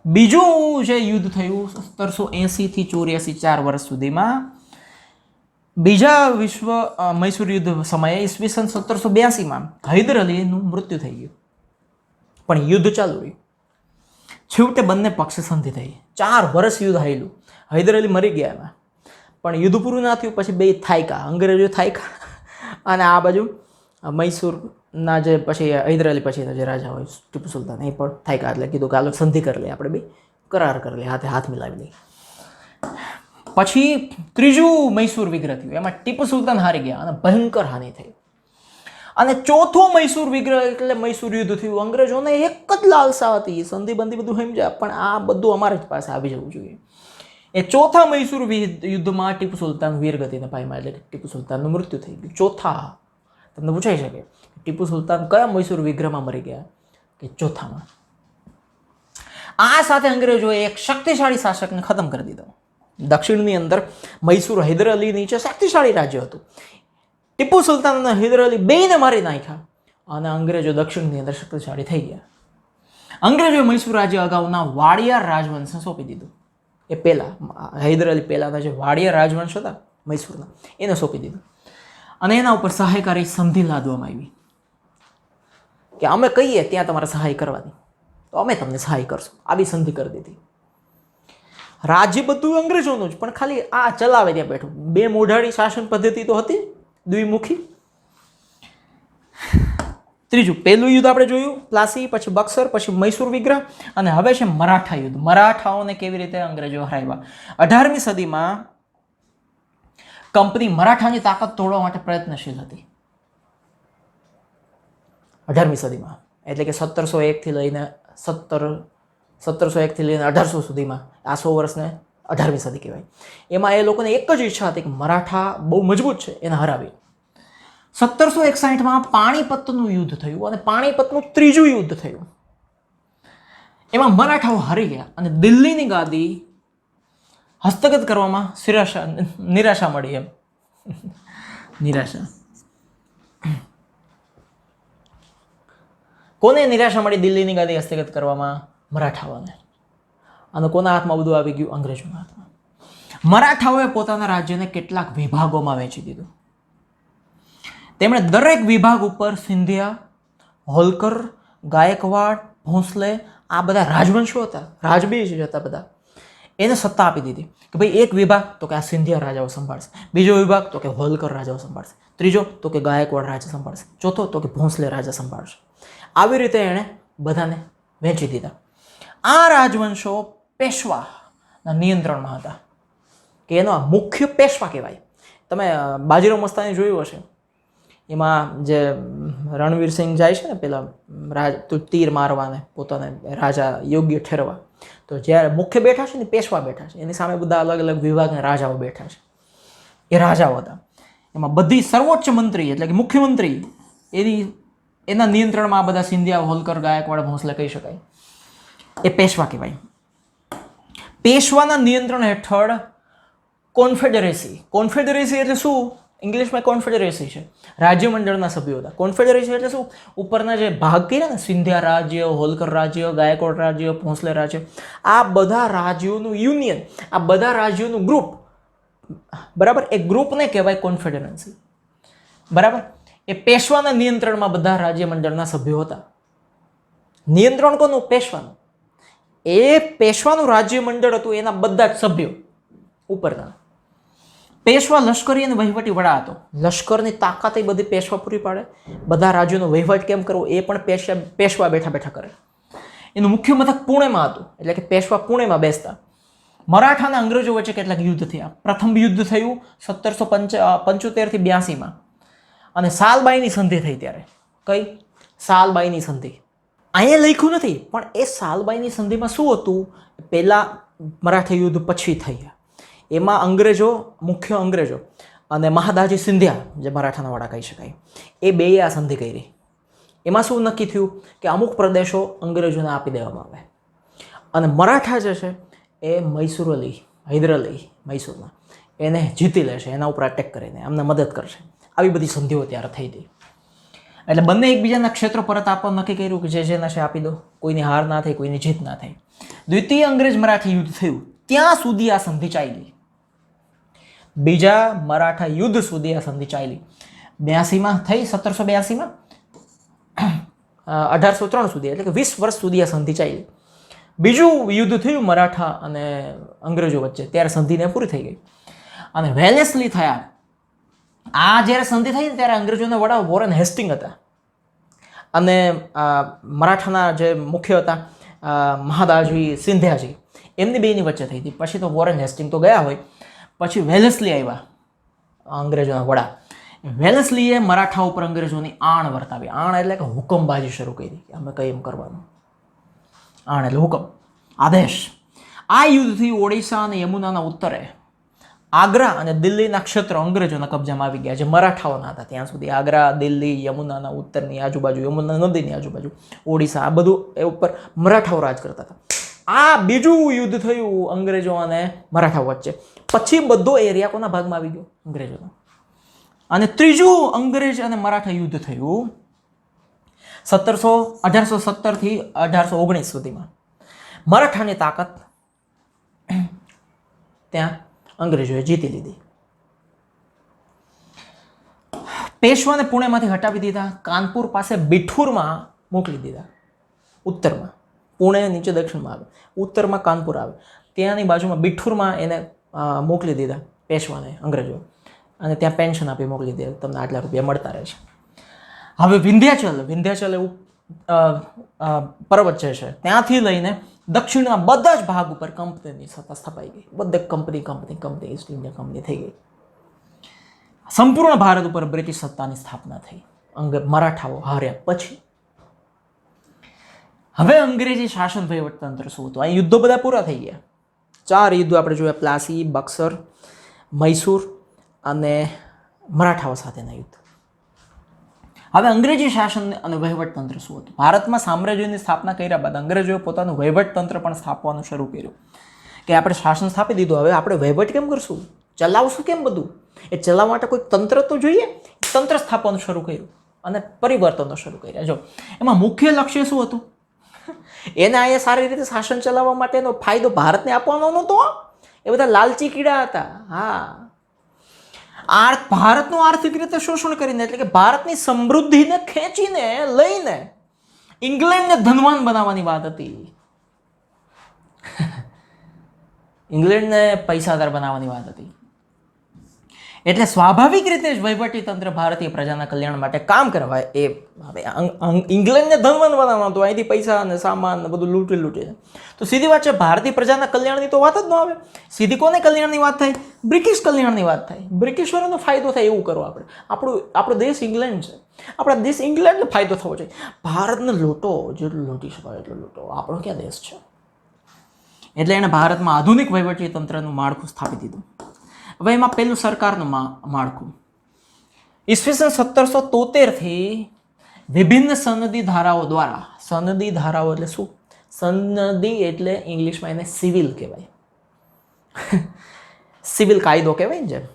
બીજું જે યુદ્ધ થયું 1780 થી 84 4 વર્ષ સુધીમાં, બીજા વિશ્વ મૈસૂર યુદ્ધ સમયે ઈસવીસન 1782માં હૈદર અલીનું મૃત્યુ થઈ ગયું, પણ યુદ્ધ ચાલુ રહ્યું. છેવટે બંને પક્ષે સંધિ થઈ. 4 વર્ષ યુદ્ધ હાલ્યું. હૈદર અલી મરી ગયા એમાં, પણ યુદ્ધ પૂરું ના થયું. પછી 2 થાયકા, અંગ્રેજો થાયકા અને આ બાજુ મૈસૂરના જે પછી હૈદર અલી પછીના જે રાજા હોય ટીપુ સુલતાન, એ પણ થાયકા. એટલે કીધું કે હાલો સંધિ કરી લઈએ, આપણે 2 કરાર કરી લઈએ, હાથે હાથ મિલાવી લઈએ. પછી ત્રીજું મૈસૂર વિગ્રહ થયું, એમાં ટીપુ સુલતાન હારી ગયા અને ભયંકર હાનિ થઈ. અને ચોથું મૈસૂર વિગ્રહ એટલે મૈસૂર યુદ્ધ થયું. અંગ્રેજોને એક જ લાલસા હતી, સંધિ બંધી બધું સમજ્યા, પણ આ બધું અમારી જ પાસે આવી જવું જોઈએ. એ ચોથા મૈસૂર યુદ્ધમાં ટીપુ સુલતાન વીરગતિને પામ્યા, એટલે ટીપુ સુલતાનનું મૃત્યુ થઈ ગયું. ચોથા, તમને પૂછાઈ શકે ટીપુ સુલતાન કયા મૈસૂર વિગ્રહમાં મરી ગયા? કે ચોથામાં. આ સાથે અંગ્રેજોએ એક શક્તિશાળી શાસકને ખતમ કરી દીધો. દક્ષિણની અંદર મૈસૂર હૈદર અલી નીચે શક્તિશાળી રાજ્ય હતું. ટીપુ સુલતાન અને હૈદર અલી બેયને મારી નાખ્યા અને અંગ્રેજો દક્ષિણની અંદર શક્તિશાળી થઈ ગયા. અંગ્રેજોએ મૈસૂર રાજ્ય અગાઉના વાડિયાર રાજવંશને સોંપી દીધું. એ પહેલાં હૈદર અલી પહેલાંના જે વાડિયાર રાજવંશ હતા મૈસૂરના, એને સોંપી દીધું. અને એના ઉપર સહાયકારી સંધિ લાદવામાં આવી કે અમે કહીએ ત્યાં તમારે સહાય કરવાની, તો અમે તમને સહાય કરશું. આવી સંધિ કરી દીધી. રાજ્ય બધું અંગ્રેજોનું જ, પણ ખાલી આ ચલાવે ત્યાં બેઠું. 2 મોઢાળી શાસન પદ્ધતિ તો હતી, દ્વિમુખી. ત્રીજું, પહેલું યુદ્ધ આપણે જોયું પ્લાસી, પછી બક્સર, પછી મૈસૂર વિગ્રહ, અને હવે છે મરાઠા યુદ્ધ. મરાઠાઓને કેવી રીતે અંગ્રેજો હરાવ્યા. 18મી સદીમાં કંપની મરાઠાની તાકાત તોડવા માટે પ્રયત્નશીલ હતી. 18મી સદીમાં એટલે કે 1701 થી લઈને 1800 સુધીમાં, આ 100 વર્ષને 18મી સદી કહેવાય. એમાં એ લોકોને એક જ ઈચ્છા હતી કે મરાઠા બહુ મજબૂત છે, એને હરાવી. 1761માં પાણીપતનું યુદ્ધ થયું અને પાણીપતનું ત્રીજું યુદ્ધ થયું. એમાં મરાઠાઓ હારી ગયા અને દિલ્હીની ગાદી હસ્તગત કરવામાં નિરાશા મળી. એમ નિરાશા. કોને નિરાશા મળી દિલ્હીની ગાદી હસ્તગત કરવામાં? મરાઠાઓને. અને કોના હાથમાં બધું આવી ગયું? અંગ્રેજોના હાથમાં. મરાઠાઓએ પોતાના રાજ્યને કેટલાક વિભાગોમાં વહેંચી દીધું. તેમણે દરેક વિભાગ ઉપર સિંધિયા, હોલકર, ગાયકવાડ, ભોંસલે, આ બધા રાજવંશો હતા, રાજબીજ હતા બધા. એને સત્તા આપી દીધી કે ભાઈ એક વિભાગ તો કે આ સિંધિયા રાજાઓ સંભાળશે, બીજો વિભાગ તો કે હોલકર રાજાઓ સંભાળશે, ત્રીજો તો કે ગાયકવાડ રાજા સંભાળશે, ચોથો તો કે ભોંસલે રાજા સંભાળશે. આવી રીતે એણે બધાને વહેંચી દીધા. આ રાજવંશો પેશવાના નિયંત્રણમાં હતા કે એનો મુખ્ય પેશવા કહેવાય. તમે બાજીરાવ મસ્તાની જોયું હશે, એમાં જે રણવીરસિંહ જાય છે ને પેલા તીર મારવાને પોતાને રાજા યોગ્ય ઠેરવા, તો જ્યારે મુખ્ય બેઠા છે ને પેશવા બેઠા છે, એની સામે બધા અલગ અલગ વિભાગના રાજાઓ બેઠા છે. એ રાજાઓ હતા. એમાં બધી સર્વોચ્ચ મંત્રી એટલે કે મુખ્યમંત્રી એના નિયંત્રણમાં આ બધા સિંધિયા, હોલકર, ગાયકવાડ, ભોંસલે કહી શકાય. એ પેશવા કહેવાય. પેશવાના નિયંત્રણ હેઠળ કોન્ફેડરેસી એટલે શું? ઇંગ્લિશમાં કોન્ફેડરેસી છે, રાજ્યમંડળના સભ્યો હતા. કોન્ફેડરેસી એટલે શું? ઉપરના જે ભાગ કર્યા ને, સિંધિયા રાજ્ય, હોલકર રાજ્ય, ગાયકવાડ રાજ્ય, ભોંસલે રાજ્ય, આ બધા રાજ્યોનું યુનિયન, આ બધા રાજ્યોનું ગ્રુપ, બરાબર, એ ગ્રુપને કહેવાય કોન્ફેડરન્સી. બરાબર. એ પેશવાના નિયંત્રણમાં બધા રાજ્યમંડળના સભ્યો હતા. નિયંત્રણ કોનું? પેશવાનું. એ પેશવાનું રાજ્યમંડળ હતું, એના બધા જ સભ્યો ઉપરના. પેશવા લશ્કરી અને વહીવટી વડા હતો. લશ્કરની તાકાત એ બધી પેશવા પૂરી પાડે. બધા રાજ્યોનો વહીવટ કેમ કરવો એ પણ પેશવા બેઠા બેઠા કરે. એનું મુખ્ય મથક પુણેમાં હતું, એટલે કે પેશવા પુણેમાં બેસતા. મરાઠા અને અંગ્રેજો વચ્ચે કેટલાક યુદ્ધ થયા. પ્રથમ યુદ્ધ થયું 1775 થી 82માં, અને સાલબાઈની સંધિ થઈ ત્યારે. કઈ? સાલબાઈની સંધિ. અહીંયા લખ્યું નથી, પણ એ સાલબાઈની સંધિમાં શું હતું? પહેલા મરાઠા યુદ્ધ પછી થયા. એમાં અંગ્રેજો, મુખ્ય અંગ્રેજો અને મહાદાજી સિંધિયા, જે મરાઠાના વડા કહી શકાય, એ બેય આ સંધિ કરી. એમાં શું નક્કી થયું કે અમુક પ્રદેશો અંગ્રેજોને આપી દેવામાં આવે, અને મરાઠા જે છે એ મૈસૂર અલી, હૈદર અલી મૈસૂરના, એને જીતી લેશે, એના ઉપર અટેક કરીને અમને મદદ કરશે. આવી બધી સંધિઓ ત્યારે થઈ હતી. એટલે બંને એકબીજાના ક્ષેત્રો પરત આપવા નક્કી કર્યું કે જે નશે આપી દો, કોઈની હાર ના થઈ, કોઈની જીત ના થઈ. દ્વિતીય અંગ્રેજ મરાઠા યુદ્ધ થયું ત્યાં સુધી આ સંધિ ચાલી. બીજા મરાઠા યુદ્ધ સુધી આ સંધિ ચાલી. 82માં થઈ, 1782માં, 1803 સુધી, એટલે કે 20 વર્ષ સુધી આ સંધિ ચાલી. બીજું યુદ્ધ થયું મરાઠા અને અંગ્રેજો વચ્ચે, ત્યારે સંધિને પૂરી થઈ ગઈ અને વેલેસ્લી થયા. આ જ્યારે સંધિ થઈ ને ત્યારે અંગ્રેજોના વડા વોરેન હેસ્ટિંગ હતા, અને મરાઠાના જે મુખ્ય હતા મહાદાજી સિંધિયાજી, એમની બેની વચ્ચે થઈ હતી. પછી તો વોરેન હેસ્ટિંગ તો ગયા હોય, પછી વેલેસ્લી આવ્યા અંગ્રેજોના વડા. વેલેસ્લીએ મરાઠા ઉપર અંગ્રેજોની આણ વર્તાવી. આણ એટલે કે હુકમબાજી શરૂ કરી કે અમે કંઈ એમ કરવાનું. આણ એટલે હુકમ, આદેશ. આ યુદ્ધથી ઓડિશા અને યમુનાના ઉત્તરે આગ્રા અને દિલ્હીના ક્ષેત્રો અંગ્રેજોના કબજામાં આવી ગયા, જે મરાઠાઓના હતા ત્યાં સુધી. આગ્રા, દિલ્હી, યમુનાના ઉત્તરની આજુબાજુ, યમુના નદીની આજુબાજુ, ઓડિશા, આ બધું એ ઉપર મરાઠાઓ રાજ કરતા હતા. આ બીજું યુદ્ધ થયું અંગ્રેજો અને મરાઠાઓ વચ્ચે. પછી બધો એરિયા કોના ભાગમાં આવી ગયો? અંગ્રેજોનો. અને ત્રીજું અંગ્રેજ અને મરાઠા યુદ્ધ થયું 1817 થી 1819 સુધીમાં. મરાઠાની તાકાત ત્યાં અંગ્રેજોએ જીતી લીધી. પેશવાને પુણેમાંથી હટાવી દીધા, કાનપુર પાસે બિઠુરમાં મોકલી દીધા. ઉત્તરમાં પુણે નીચે દક્ષિણમાં આવે, ઉત્તરમાં કાનપુર આવે, ત્યાંની બાજુમાં બિઠુરમાં એને મોકલી દીધા પેશવાને અંગ્રેજો, અને ત્યાં પેન્શન આપી મોકલી દીધા, તમને આટલા રૂપિયા મળતા રહેશે. હવે વિંધ્યાચલ એવું પર્વત જે છે ત્યાંથી લઈને દક્ષિણના બધા જ ભાગ ઉપર કંપનીની સત્તા સ્થપાઈ ગઈ. બધે કંપની ઈસ્ટ ઇન્ડિયા કંપની થઈ ગઈ. સંપૂર્ણ ભારત ઉપર બ્રિટિશ સત્તાની સ્થાપના થઈ મરાઠાઓ હાર્યા પછી. હવે અંગ્રેજી શાસન વહીવટતંત્ર શું હતું? આ યુદ્ધો બધા પૂરા થઈ ગયા. 4 યુદ્ધો આપણે જોયા: પ્લાસી, બક્સર, મૈસૂર અને મરાઠાઓ સાથેના યુદ્ધ. હવે અંગ્રેજી શાસન અને વહીવટતંત્ર શું હતું? ભારતમાં સામ્રાજ્યની સ્થાપના કર્યા બાદ અંગ્રેજોએ પોતાનું વહીવટતંત્ર પણ સ્થાપવાનું શરૂ કર્યું કે આપણે શાસન સ્થાપી દીધું, હવે આપણે વહીવટ કેમ કરશું, ચલાવશું કેમ બધું? એ ચલાવવા માટે કોઈ તંત્ર તો જોઈએ. તંત્ર સ્થાપવાનું શરૂ કર્યું અને પરિવર્તનો શરૂ કર્યા. જો એમાં મુખ્ય લક્ષ્ય શું હતું? એને અહીંયા સારી રીતે શાસન ચલાવવા માટેનો ફાયદો ભારતને આપવાનો નહોતો. એ બધા લાલચી કીડા હતા. હા, ભારતનું આર્થિક રીતે શોષણ કરીને, એટલે કે ભારતની સમૃદ્ધિને ખેંચીને લઈને ઇંગ્લેન્ડને ધનવાન બનાવવાની વાત હતી. ઇંગ્લેન્ડને પૈસાદાર બનાવવાની વાત હતી. એટલે સ્વાભાવિક રીતે જ વહીવટી તંત્ર ભારતીય પ્રજાના કલ્યાણ માટે કામ કરવા એ હવે ઇંગ્લેન્ડને ધનવાન બનાવવાનું હતું, અહીંથી પૈસા અને સામાન ને બધું લૂંટીને. તો સીધી વાત છે, ભારતીય પ્રજાના કલ્યાણની તો વાત જ ન આવે. સીધી કોને કલ્યાણની વાત થાય? બ્રિટિશ કલ્યાણની વાત થાય. બ્રિટિશરોનો ફાયદો થાય એવું કરો આપણે. આપણો દેશ ઇંગ્લેન્ડ છે, આપણા દેશ ઇંગ્લેન્ડને ફાયદો થવો જોઈએ. ભારતને લૂંટો, જેટલું લૂંટી શકાય એટલું લૂંટો. આપણો ક્યાં દેશ છે? એટલે એણે ભારતમાં આધુનિક વહીવટી તંત્રનું માળખું સ્થાપી દીધું. હવે એમાં પહેલું સરકારનું માળખું. ઈસવીસન 1773 વિભિન્ન સનદી ધારાઓ દ્વારા, સનદી ધારાઓ એટલે શું? સનદી એટલે ઇંગ્લિશમાં એને સિવિલ કહેવાય. સિવિલ કાયદો કહેવાય ને, જેમ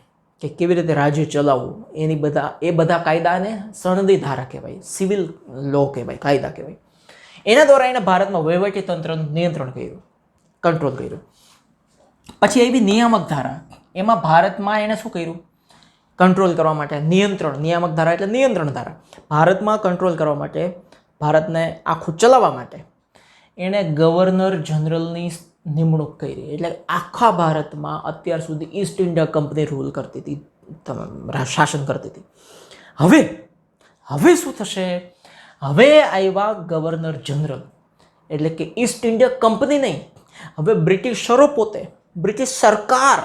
કે કેવી રીતે રાજ્ય ચલાવવું, એ બધા કાયદાને સનદી ધારા કહેવાય, સિવિલ લો કહેવાય, કાયદા કહેવાય. એના દ્વારા એને ભારતમાં વહીવટી તંત્રનું નિયંત્રણ કર્યું, કંટ્રોલ કર્યું. પછી એવી નિયામક ધારા, એમાં ભારતમાં એણે શું કર્યું? કંટ્રોલ કરવા માટે નિયામક ધારા એટલે નિયંત્રણ ધારા. ભારતમાં કંટ્રોલ કરવા માટે, ભારતને આખું ચલાવવા માટે એણે ગવર્નર જનરલની નિમણૂક કરી. એટલે આખા ભારતમાં અત્યાર સુધી ઈસ્ટ ઇન્ડિયા કંપની રૂલ કરતી હતી, શાસન કરતી હતી. હવે શું થશે? હવે આવ્યા ગવર્નર જનરલ, એટલે કે ઈસ્ટ ઇન્ડિયા કંપની નહીં, હવે બ્રિટિશરો પોતે, બ્રિટિશ સરકાર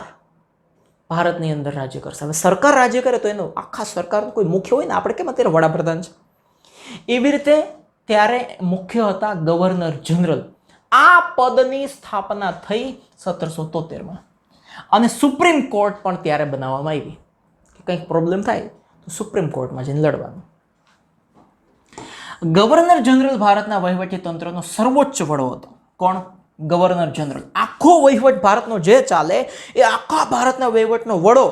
ભારતની અંદર રાજ્ય કરશે. હવે સરકાર રાજ્ય કરે તો એનો આખા સરકારનો કોઈ મુખ્ય હોય ને, આપણે કેમ અત્યારે વડાપ્રધાન છે એવી રીતે ત્યારે મુખ્ય હતા ગવર્નર જનરલ. આ પદની સ્થાપના થઈ 1773માં. અને સુપ્રીમ કોર્ટ પણ ત્યારે બનાવવામાં આવી કે કંઈક પ્રોબ્લેમ થાય તો સુપ્રીમ કોર્ટમાં જઈને લડવાનું. ગવર્નર જનરલ ભારતના વહીવટી તંત્રનો સર્વોચ્ચ વડો હતો. કોણ? Governor general. આખો વહીવટ ભારતનો જે ચાલે એ આખા ભારતના વહીવટનો વડો,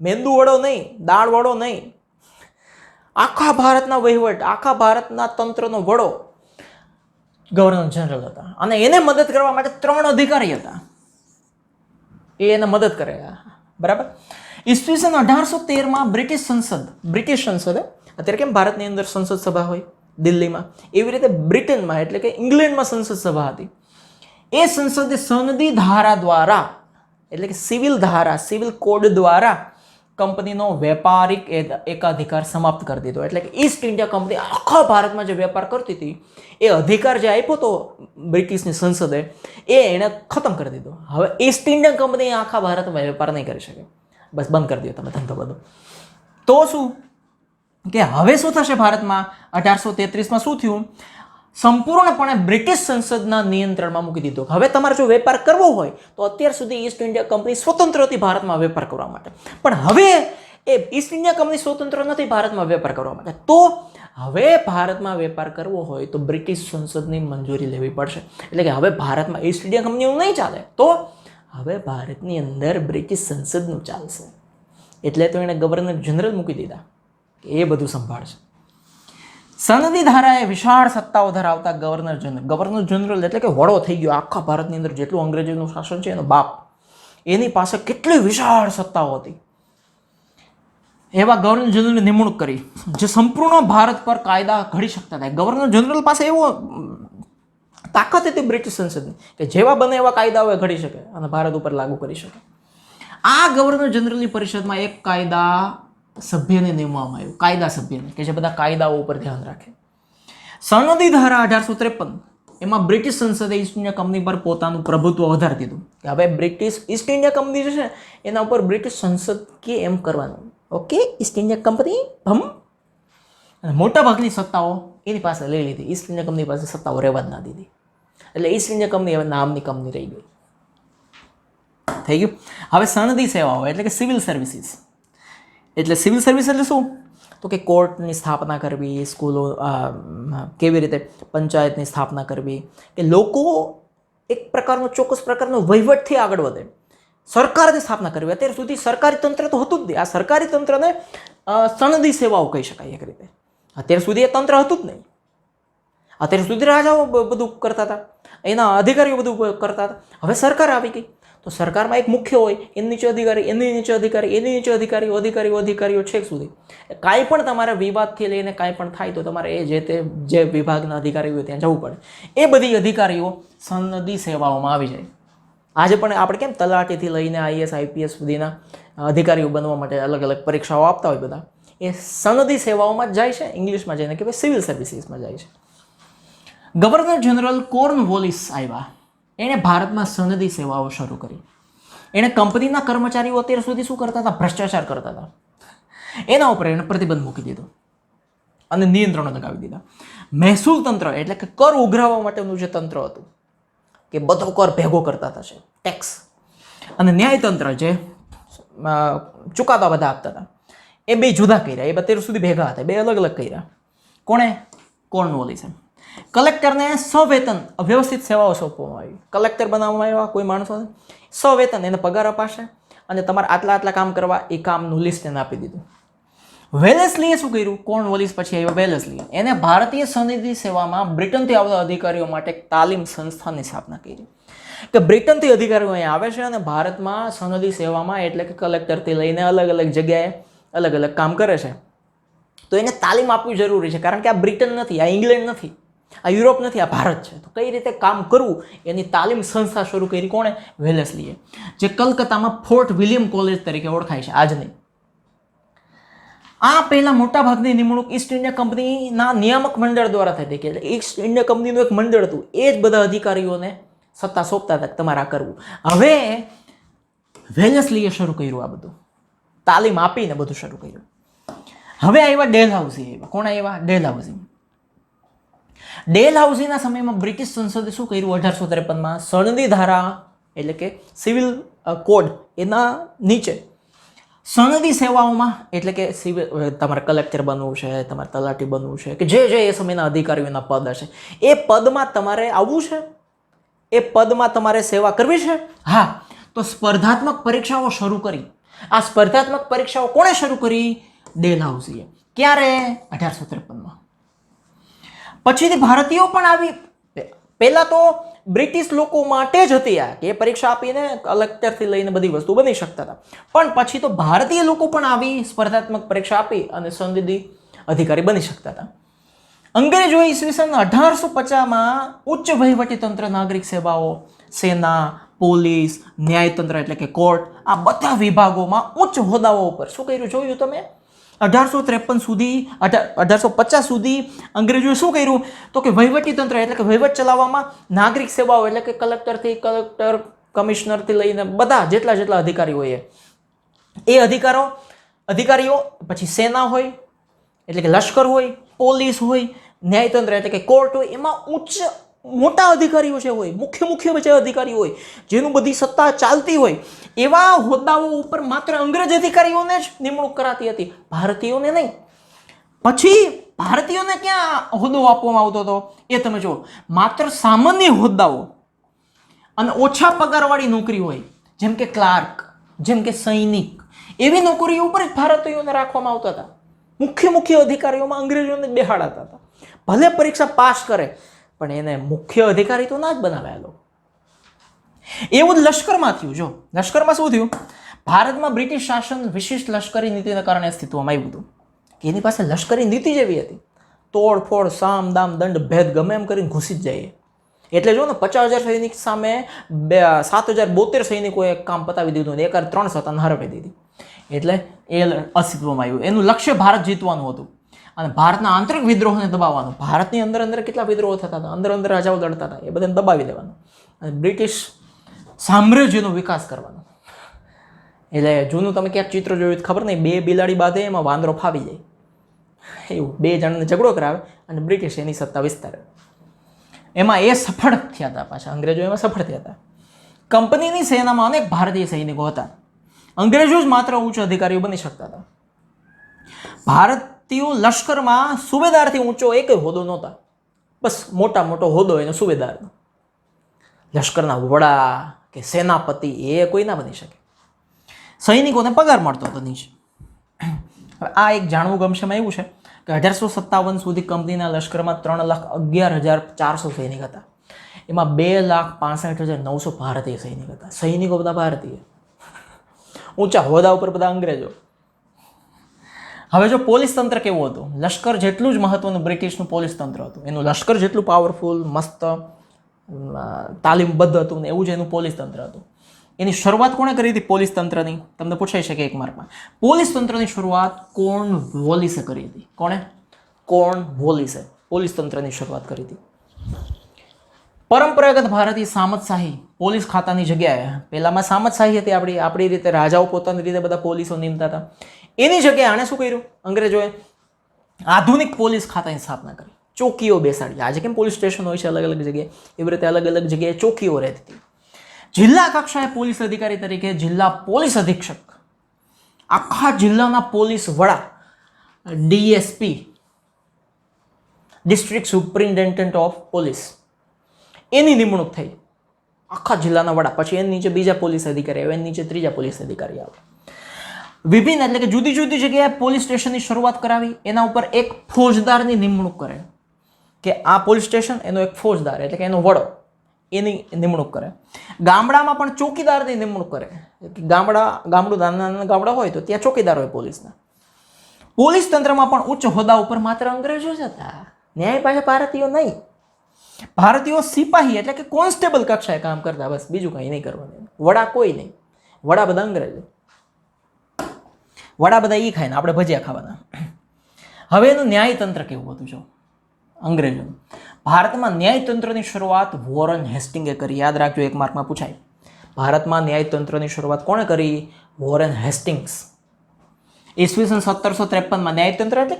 મેંદુ વડો નહીં, દાળ વડો નહીં, આખા ભારતના વહીવટ, આખા ભારતના તંત્રનો વડો ગવર્નર જનરલ હતા. અને એને મદદ કરવા માટે 3 અધિકારી હતા, એ એને મદદ કરે. બરાબર. ઈસવીસન 1813માં બ્રિટિશ સંસદ, અત્યારે કેમ ભારતની અંદર સંસદ સભા હોય દિલ્હીમાં, એવી રીતે બ્રિટનમાં એટલે કે ઇંગ્લેન્ડમાં સંસદ સભા હતી. એ સંસદે સનદી ધારા દ્વારા, એટલે કે સિવિલ કોડ દ્વારા કંપનીનો વેપારિક એકાધિકાર સમાપ્ત કરી દીધો. એટલે કે ઈસ્ટ ઇન્ડિયા કંપની આખા ભારતમાં જે વેપાર કરતી હતી એ અધિકાર જે આપ્યો હતો બ્રિટિશની સંસદે, એ એણે ખતમ કરી દીધો. હવે ઈસ્ટ ઇન્ડિયન કંપની આખા ભારતમાં વેપાર નહીં કરી શકે, બસ બંધ કરી દો તમે ધંધો બધો. તો શું કે હવે શું થશે ભારતમાં? 1833માં શું થયું? સંપૂર્ણપણે બ્રિટિશ સંસદના નિયંત્રણમાં મૂકી દીધો. હવે તમારે જો વેપાર કરવો હોય તો અત્યાર સુધી ઈસ્ટ ઇન્ડિયા કંપની સ્વતંત્ર હતી ભારતમાં વેપાર કરવા માટે, પણ હવે એ ઈસ્ટ ઇન્ડિયા કંપની સ્વતંત્ર નથી ભારતમાં વેપાર કરવા માટે. તો હવે ભારતમાં વેપાર કરવો હોય તો બ્રિટિશ સંસદની મંજૂરી લેવી પડશે. એટલે કે હવે ભારતમાં ઈસ્ટ ઇન્ડિયા કંપનીનું નહીં ચાલે, તો હવે ભારતની અંદર બ્રિટિશ સંસદનું ચાલશે. એટલે તો એણે ગવર્નર જનરલ મૂકી દીધા કે એ બધું સંભાળશે. સનદી ધારાએ વિશાળ સત્તાઓ ધરાવતા ગવર્નર જનરલ એટલે કે વડો થઈ ગયો આખા ભારતની અંદર જેટલું અંગ્રેજોનું શાસન છે એનો બાપ, એની પાસે કેટલી વિશાળ સત્તાઓ હતી. એવા ગવર્નર જનરલની નિમણૂક કરી જે સંપૂર્ણ ભારત પર કાયદા ઘડી શકતા હતા. ગવર્નર જનરલ પાસે એવો તાકાત હતી બ્રિટિશ સંસદની કે જેવા બને એવા કાયદાઓ ઘડી શકે અને ભારત ઉપર લાગુ કરી શકે. આ ગવર્નર જનરલની પરિષદમાં એક કાયદા સભ્યને નિમવામાં આવ્યું, કાયદા સભ્યને, કે જે બધા કાયદાઓ ઉપર ધ્યાન રાખે. સનદી ધારા 1853 એમાં બ્રિટિશ સંસદે ઈસ્ટ ઇન્ડિયા કંપની પર પોતાનું પ્રભુત્વ વધારી દીધું કે હવે બ્રિટિશ ઈસ્ટ ઇન્ડિયા કંપની જે છે એના ઉપર બ્રિટિશ સંસદ કે એમ કરવાનું. ઓકે, ઈસ્ટ ઇન્ડિયા કંપની ભમ. અને મોટાભાગની સત્તાઓ એની પાસે લઈ લીધી. ઈસ્ટ ઇન્ડિયા કંપની પાસે સત્તાઓ રહેવા જ ના દીધી. એટલે ઈસ્ટ ઇન્ડિયા કંપની હવે નામની કંપની રહી ગઈ. થઈ ગયું. હવે સનદી સેવાઓ એટલે કે સિવિલ સર્વિસીસ. એટલે સિવિલ સર્વિસ એટલે શું? તો કે કોર્ટની સ્થાપના કરવી, સ્કૂલો, કેવી રીતે પંચાયતની સ્થાપના કરવી, કે લોકો એક પ્રકારનો ચોક્કસ પ્રકારનો વહીવટથી આગળ વધે, સરકારની સ્થાપના કરવી. અત્યાર સુધી સરકારી તંત્ર તો હતું જ નહીં. આ સરકારી તંત્રને સનદી સેવાઓ કહી શકાય એક રીતે. અત્યાર સુધી એ તંત્ર હતું જ નહીં. અત્યાર સુધી રાજાઓ બધું કરતા હતા, એના અધિકારીઓ બધું કરતા હતા. હવે સરકાર આવી ગઈ તો સરકારમાં એક મુખ્ય હોય, એની નીચે અધિકારી, એની નીચે અધિકારી, એની નીચે અધિકારીઓ છેક સુધી. કાંઈ પણ તમારે વિવાદથી લઈને કાંઈ પણ થાય તો તમારે એ જે વિભાગના અધિકારીઓ ત્યાં જવું પડે. એ બધી અધિકારીઓ સનદી સેવાઓમાં આવી જાય. આજે પણ આપણે કેમ તલાટીથી લઈને આઈએસ આઈપીએસ સુધીના અધિકારીઓ બનવા માટે અલગ અલગ પરીક્ષાઓ આપતા હોય બધા, એ સનદી સેવાઓમાં જ જાય છે, ઇંગ્લિશમાં જઈને કે ભાઈ સિવિલ સર્વિસીસમાં જાય છે. ગવર્નર જનરલ કોર્નવોલિસ આવ્યા, એણે ભારતમાં સનદી સેવાઓ શરૂ કરી. એણે કંપનીના કર્મચારીઓ અત્યાર સુધી શું કરતા હતા? ભ્રષ્ટાચાર કરતા હતા. એના ઉપર એણે પ્રતિબંધ મૂકી દીધો અને નિયંત્રણો લગાવી દીધા. મહેસૂલ તંત્ર એટલે કે કર ઉઘરાવવા માટેનું જે તંત્ર હતું કે બધો કર ભેગો કરતા હતા, ટેક્સ, અને ન્યાયતંત્ર જે ચુકાદા બધા આપતા હતા, એ બે જુદા કર્યા. એ અત્યાર સુધી ભેગા હતા, બે અલગ અલગ કર્યા. કોણે? કોર્નવોલિસે. કલેક્ટરને સવેતન અવ્યવસ્થિત સેવાઓ સોંપવામાં આવી. કલેક્ટર બનાવવામાં આવ્યા કોઈ માણસોને, સવેતન એને પગાર અપાશે અને તમારે આટલા આટલા કામ કરવા, એ કામનું લિસ્ટ એને આપી દીધું. વેલેસ્લીએ શું કર્યું? કોર્નવોલિસ પછી આવ્યો વેલેસ્લી. એને ભારતીય સનદી સેવામાં બ્રિટનથી આવતા અધિકારીઓ માટે એક તાલીમ સંસ્થાની સ્થાપના કરી કે બ્રિટનથી અધિકારીઓ અહીંયા આવે છે અને ભારતમાં સનદી સેવામાં એટલે કે કલેક્ટરથી લઈને અલગ અલગ જગ્યાએ અલગ અલગ કામ કરે છે, તો એને તાલીમ આપવી જરૂરી છે. કારણ કે આ બ્રિટન નથી, આ ઇંગ્લેન્ડ નથી, આ યુરોપ નથી, આ ભારત છે. તો કઈ રીતે કામ કરવું એની તાલીમ સંસ્થા શરૂ કરી કોણે? વેલેસ્લીએ, જે કલકત્તામાં ફોર્ટ વિલિયમ કોલેજ તરીકે ઓળખાય છે આજની. આ પહેલા મોટાભાગની નિમણૂક ઈસ્ટ ઇન્ડિયા કંપનીના નિયામક મંડળ દ્વારા થઈ હતી. એટલે ઈસ્ટ ઇન્ડિયા કંપનીનું એક મંડળ હતું, એ જ બધા અધિકારીઓને સત્તા સોંપતા હતા કે તમારે આ કરવું. હવે વેલેસ્લીએ શરૂ કર્યું આ બધું, તાલીમ આપીને બધું શરૂ કર્યું. હવે આવ્યા ડેલહાઉસી આવ્યા. કોણ આવ્યા? ડેલહાઉસી. ડેલહાઉસીના સમયમાં બ્રિટિશ સંસદે શું કર્યું? 1853માં સનદી ધારા એટલે કે સિવિલ કોડ એના નીચે સનદી સેવાઓમાં એટલે કે સિવિલ, તમારે કલેક્ટર બનવું છે, તમારે તલાટી બનવું છે, કે જે એ સમયના અધિકારીઓના પદ હશે, એ પદમાં તમારે આવવું છે, એ પદમાં તમારે સેવા કરવી છે. હા, તો સ્પર્ધાત્મક પરીક્ષાઓ શરૂ કરી. આ સ્પર્ધાત્મક પરીક્ષાઓ કોણે શરૂ કરી? ડેલહાઉસીએ. ક્યારે? 1853માં. પછીથી ભારતીયો પણ આવી. પહેલા તો બ્રિટિશ લોકો માટે જ હતી આ, કે પરીક્ષા આપીને કલેક્ટરથી લઈને બધી વસ્તુ બની શકતા હતા. પણ પછી તો ભારતીય લોકો પણ આવી સ્પર્ધાત્મક પરીક્ષા આપી અને સનદી અધિકારી બની શકતા હતા. અંગ્રેજોએ ઈસવીસન 1850માં ઉચ્ચ વહીવટી તંત્ર, નાગરિક સેવાઓ, સેના, પોલીસ, ન્યાયતંત્ર એટલે કે કોર્ટ, આ બધા વિભાગોમાં ઉચ્ચ હોદ્દાઓ ઉપર શું કર્યું? જોયું તમે? 1853 સુધી, 1850 સુધી અંગ્રેજોએ શું કર્યું? તો કે વહીવટી તંત્ર એટલે કે વહીવટ ચલાવવામાં, નાગરિક સેવાઓ એટલે કે કલેક્ટર, કમિશનરથી લઈને બધા જેટલા અધિકારીઓ એ અધિકારીઓ, પછી સેના હોય એટલે કે લશ્કર હોય, પોલીસ હોય, ન્યાયતંત્ર એટલે કે કોર્ટ હોય, એમાં મોટા અધિકારીઓ જે હોય, મુખ્ય જે અધિકારીઓ હોય, જેનું બધી સત્તા ચાલતી હોય, એવા હોદ્દાઓ ઉપર માત્ર અંગ્રેજ અધિકારીઓને જ નિમણૂક કરાતી હતી, ભારતીયોને નહીં. પછી ભારતીયોને ક્યાં હોદ્દો આપવામાં આવતો હતો? એ તમે જુઓ, માત્ર સામાન્ય હોદ્દાઓ અને ઓછા પગારવાળી નોકરી હોય, જેમ કે ક્લાર્ક, જેમ કે સૈનિક, એવી નોકરીઓ ઉપર જ ભારતીયોને રાખવામાં આવતા હતા. મુખ્ય અધિકારીઓમાં અંગ્રેજોને બેહાડાતા હતા. ભલે પરીક્ષા પાસ કરે, પણ એને મુખ્ય અધિકારી તો ના જ બનાવેલો. એવું જ લશ્કરમાં થયું. જો લશ્કરમાં શું થયું? ભારતમાં બ્રિટિશ શાસન વિશિષ્ટ લશ્કરી નીતિના કારણે અસ્તિત્વમાં આવ્યું હતું. એની પાસે લશ્કરી નીતિ જેવી હતી, તોડફોડ, સામ દામ દંડ ભેદ ગમે એમ કરીને ઘૂસી જ જાય. એટલે જો ને 50,000 સૈનિક સામે 7,072 સૈનિકોએ કામ પતાવી દીધું ને 1,3 સત્તાને હરાવી દીધી. એટલે એ અસ્તિત્વમાં આવ્યું. એનું લક્ષ્ય ભારત જીતવાનું હતું અને ભારતના આંતરિક વિદ્રોહને દબાવવાનું. ભારતની અંદર કેટલા વિદ્રોહો થતા હતા, અંદર રાજાઓ લડતા હતા, એ બધાને દબાવી દેવાનું અને બ્રિટિશ સામ્રાજ્યનો વિકાસ કરવાનો. એટલે જૂનું તમે ક્યાંક ચિત્ર જોયું ખબર નહીં, 2 બિલાડી બાંધે એમાં વાંદરો ફાવી જાય એવું, 2 જણને ઝઘડો કરાવે અને બ્રિટિશ એની સત્તા વિસ્તારે. એમાં એ સફળ થયા હતા. પાછા અંગ્રેજો એમાં સફળ થયા હતા. કંપનીની સેનામાં અનેક ભારતીય સૈનિકો હતા. અંગ્રેજો જ માત્ર ઉચ્ચ અધિકારીઓ બની શકતા હતા. ભારતીય લશ્કરમાં સુબેદારથી ઊંચો એક હોદ્દો નહોતા. બસ મોટો હોદ્દો એનો સુબેદારનો. લશ્કરના વડા કે સેનાપતિ એ કોઈ ના બની શકે. સૈનિકોને પગાર મળતો હતો નીચે. હવે આ એક જાણવું ગમશે એમાં એવું છે કે 1857 સુધી કંપનીના લશ્કરમાં 3,11,400 સૈનિક હતા. એમાં 2,65,900 ભારતીય સૈનિક હતા. સૈનિકો બધા ભારતીય, ઊંચા હોદ્દા ઉપર બધા અંગ્રેજો. હવે જો પોલીસ તંત્ર કેવું હતું? લશ્કર જેટલું જ મહત્વનું બ્રિટિશનું પોલીસ તંત્ર હતું. એનું લશ્કર જેટલું પાવરફુલ, મસ્ત, તાલીમબદ્ધ હતું ને એવું જ એનું પોલીસ તંત્ર હતું. એની શરૂઆત કોણે કરી હતી પોલીસ તંત્રની? તમને પૂછાઈ શકે એક માર્કમાં. પોલીસ તંત્રની શરૂઆત કોર્નવોલિસે કરી હતી. કોણે? કોર્નવોલિસે પોલીસ તંત્રની શરૂઆત કરી હતી. પરંપરાગત ભારતીય સામતશાહી પોલીસ ખાતાની જગ્યાએ, પહેલામાં સામતશાહી હતી આપણી રીતે, રાજાઓ પોતાની રીતે બધા પોલીસો નિમતા હતા. એની જગ્યાએ આણે શું કર્યું? અંગ્રેજોએ આધુનિક પોલીસ ખાતાની સ્થાપના કરી. ચોકીઓ બેસાડી. આજે કેમ પોલીસ સ્ટેશન હોય છે અલગ અલગ જગ્યાએ, એવી રીતે અલગ અલગ જગ્યાએ ચોકીઓ રહેતી હતી. જિલ્લા કક્ષાએ પોલીસ અધિકારી તરીકે જિલ્લા પોલીસ અધિક્ષક, આખા જિલ્લાના પોલીસ વડા, DSP, district superintendent of police, એની નિમણૂક થઈ. આખા જિલ્લાના વડા. પછી એની નીચે બીજા પોલીસ અધિકારી આવે, એની નીચે ત્રીજા પોલીસ અધિકારી આવે. વિભિન્ન એટલે કે જુદી જુદી જગ્યાએ પોલીસ સ્ટેશનની શરૂઆત કરાવી. એના ઉપર એક ફોજદારની નિમણૂક કરે કે આ પોલીસ સ્ટેશન એનો એક ફોજદાર એટલે કે એનો વડો, એની નિમણૂક કરે. ગામડામાં પણ ચોકીદારની નિમણૂક કરે. ગામડું નાના ગામડા હોય તો ત્યાં ચોકીદાર હોય પોલીસના. પોલીસ તંત્રમાં પણ ઉચ્ચ હોદ્દા ઉપર માત્ર અંગ્રેજો જ હતા. ન્યાય પાસે ભારતીયો નહીં. ભારતીયો સિપાહી એટલે કે કોન્સ્ટેબલ કક્ષાએ કામ કરતા, બસ બીજું કંઈ નહીં કરવાનું. વડા કોઈ નહીં. વડા બધા અંગ્રેજો. વડા બધા એ ખાય ને આપણે ભજીયા ખાવાના. હવે એનું ન્યાયતંત્ર કેવું હતું જો અંગ્રેજોનું. ભારતમાં ન્યાયતંત્રની શરૂઆત વોરન હેસ્ટિંગે કરી. યાદ રાખજો, એક માર્કમાં પૂછાય. ભારતમાં ન્યાયતંત્રની શરૂઆત કોણે કરી? Warren Hastings. ઈસવીસન 1753માં ન્યાયતંત્ર એટલે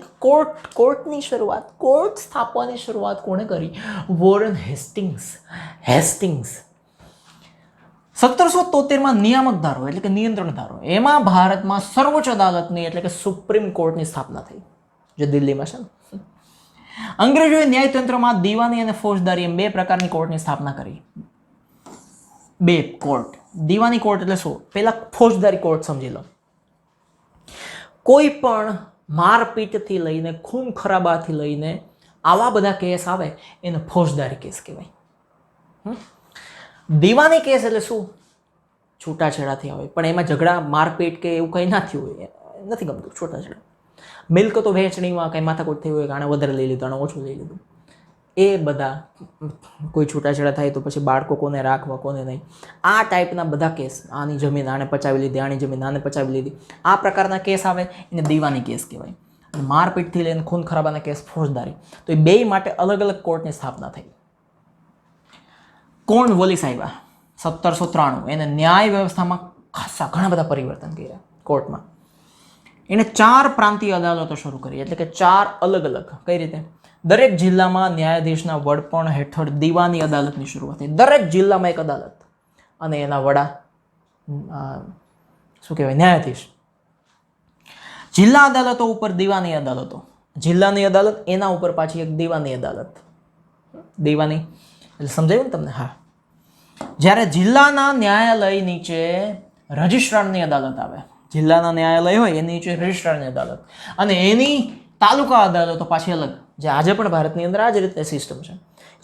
કોર્ટની શરૂઆત, કોર્ટ સ્થાપવાની શરૂઆત કોણે કરી? Warren Hastings. 1773માં નિયામક ધારો એટલે કે નિયંત્રણ ધારો, એમાં ભારતમાં સર્વોચ્ચ અદાલતની એટલે કે સુપ્રીમ કોર્ટની સ્થાપના થઈ, જે દિલ્હીમાં છે ને. અંગ્રેજોએ ન્યાયતંત્રમાં દીવાની અને ફોજદારી એમ બે પ્રકારની કોર્ટની સ્થાપના કરી. બે કોર્ટ. દીવાની કોર્ટ એટલે શું? પહેલા ફોજદારી કોર્ટ સમજી લો. કોઈ પણ મારપીટથી લઈને ખૂન ખરાબાથી લઈને આવા બધા કેસ આવે એને ફોજદારી કેસ કહેવાય. દીવાની કેસ એટલે શું? છૂટાછેડાથી આવે, પણ એમાં ઝઘડા મારપીટ કે એવું કંઈ ના થયું હોય, નથી ગમતું છૂટાછેડા. મિલકતો વહેંચણીમાં કંઈ માથાકૂટ થઈ હોય કે આણે વધારે લઈ લીધું, આણે ઓછું લઈ લીધું, એ બધા કોઈ છૂટાછેડા થાય તો પછી બાળકો કોને રાખવા કોને નહીં, આ ટાઈપના બધા કેસ, આની જમીન આણે પચાવી લીધી, આની જમીન આને પચાવી લીધી, આ પ્રકારના કેસ આવે એને દીવાની કેસ કહેવાય. અને મારપીટથી લઈને ખૂન ખરાબાના કેસ ફોજદારી. તો એ બે માટે અલગ અલગ કોર્ટની સ્થાપના થઈ. કોર્નવોલિસ આવ્યા 1793. એને ન્યાય વ્યવસ્થામાં ખાસા ઘણા બધા પરિવર્તન કર્યા કોર્ટમાં. એણે 4 પ્રાંતીય અદાલતો શરૂ કરી, એટલે કે 4 અલગ અલગ. કઈ રીતે? દરેક જિલ્લામાં ન્યાયાધીશના વડપણ હેઠળ દીવાની અદાલતની શરૂઆત થઈ. દરેક જિલ્લામાં એક અદાલત અને એના વડા શું કહેવાય? ન્યાયાધીશ. જિલ્લા અદાલતો ઉપર દીવાની અદાલતો, જિલ્લાની અદાલત એના ઉપર પાછી એક દીવાની અદાલત. દીવાની એટલે સમજાયું ને તમને? હા. જ્યારે જિલ્લાના ન્યાયાલય નીચે રજિસ્ટ્રારની અદાલત આવે, જિલ્લાના ન્યાયાલય હોય એની નીચે રજિસ્ટ્રારની અદાલત, અને એની તાલુકા અદાલતો પાછી અલગ, જે આજે પણ ભારતની અંદર આ જ રીતે સિસ્ટમ છે.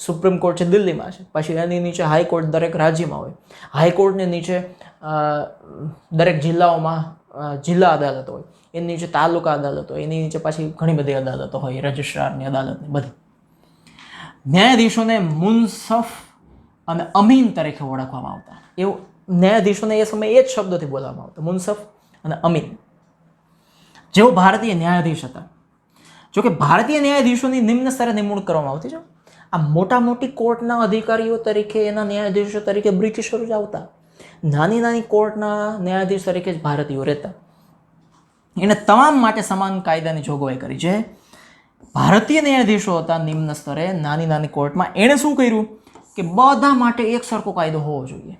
સુપ્રીમ કોર્ટ છે દિલ્હીમાં છે, પછી એની નીચે હાઈકોર્ટ દરેક રાજ્યમાં હોય, હાઈકોર્ટની નીચે દરેક જિલ્લાઓમાં જિલ્લા અદાલત હોય, એની નીચે તાલુકા અદાલત હોય, એની નીચે પાછી ઘણી બધી અદાલતો હોય, રજિસ્ટ્રારની અદાલતની બધી. ન્યાયાધીશોને મુનસફ અને અમીન તરીકે ઓળખવામાં આવતા. એવું ન્યાયાધીશોને એ સમયે એ જ શબ્દોથી બોલવામાં આવતા, મુનસફ અને અમીન. જેઓ ભારતીય ન્યાયાધીશ હતા. જોકે ભારતીય ન્યાયાધીશોની નિમ્ન સ્તરે નિમણૂક કરવામાં આવતી છે. આ મોટા મોટી કોર્ટના અધિકારીઓ તરીકે, એના ન્યાયાધીશો તરીકે બ્રિટિશરો જ આવતા. નાની નાની કોર્ટના ન્યાયાધીશ તરીકે જ ભારતીયો રહેતા. એને તમામ માટે સમાન કાયદાની જોગવાઈ કરી છે. ભારતીય ન્યાયાધીશો હતા નિમ્ન સ્તરે નાની નાની કોર્ટમાં. એણે શું કર્યું કે બધા માટે એક સરખો કાયદો હોવો જોઈએ.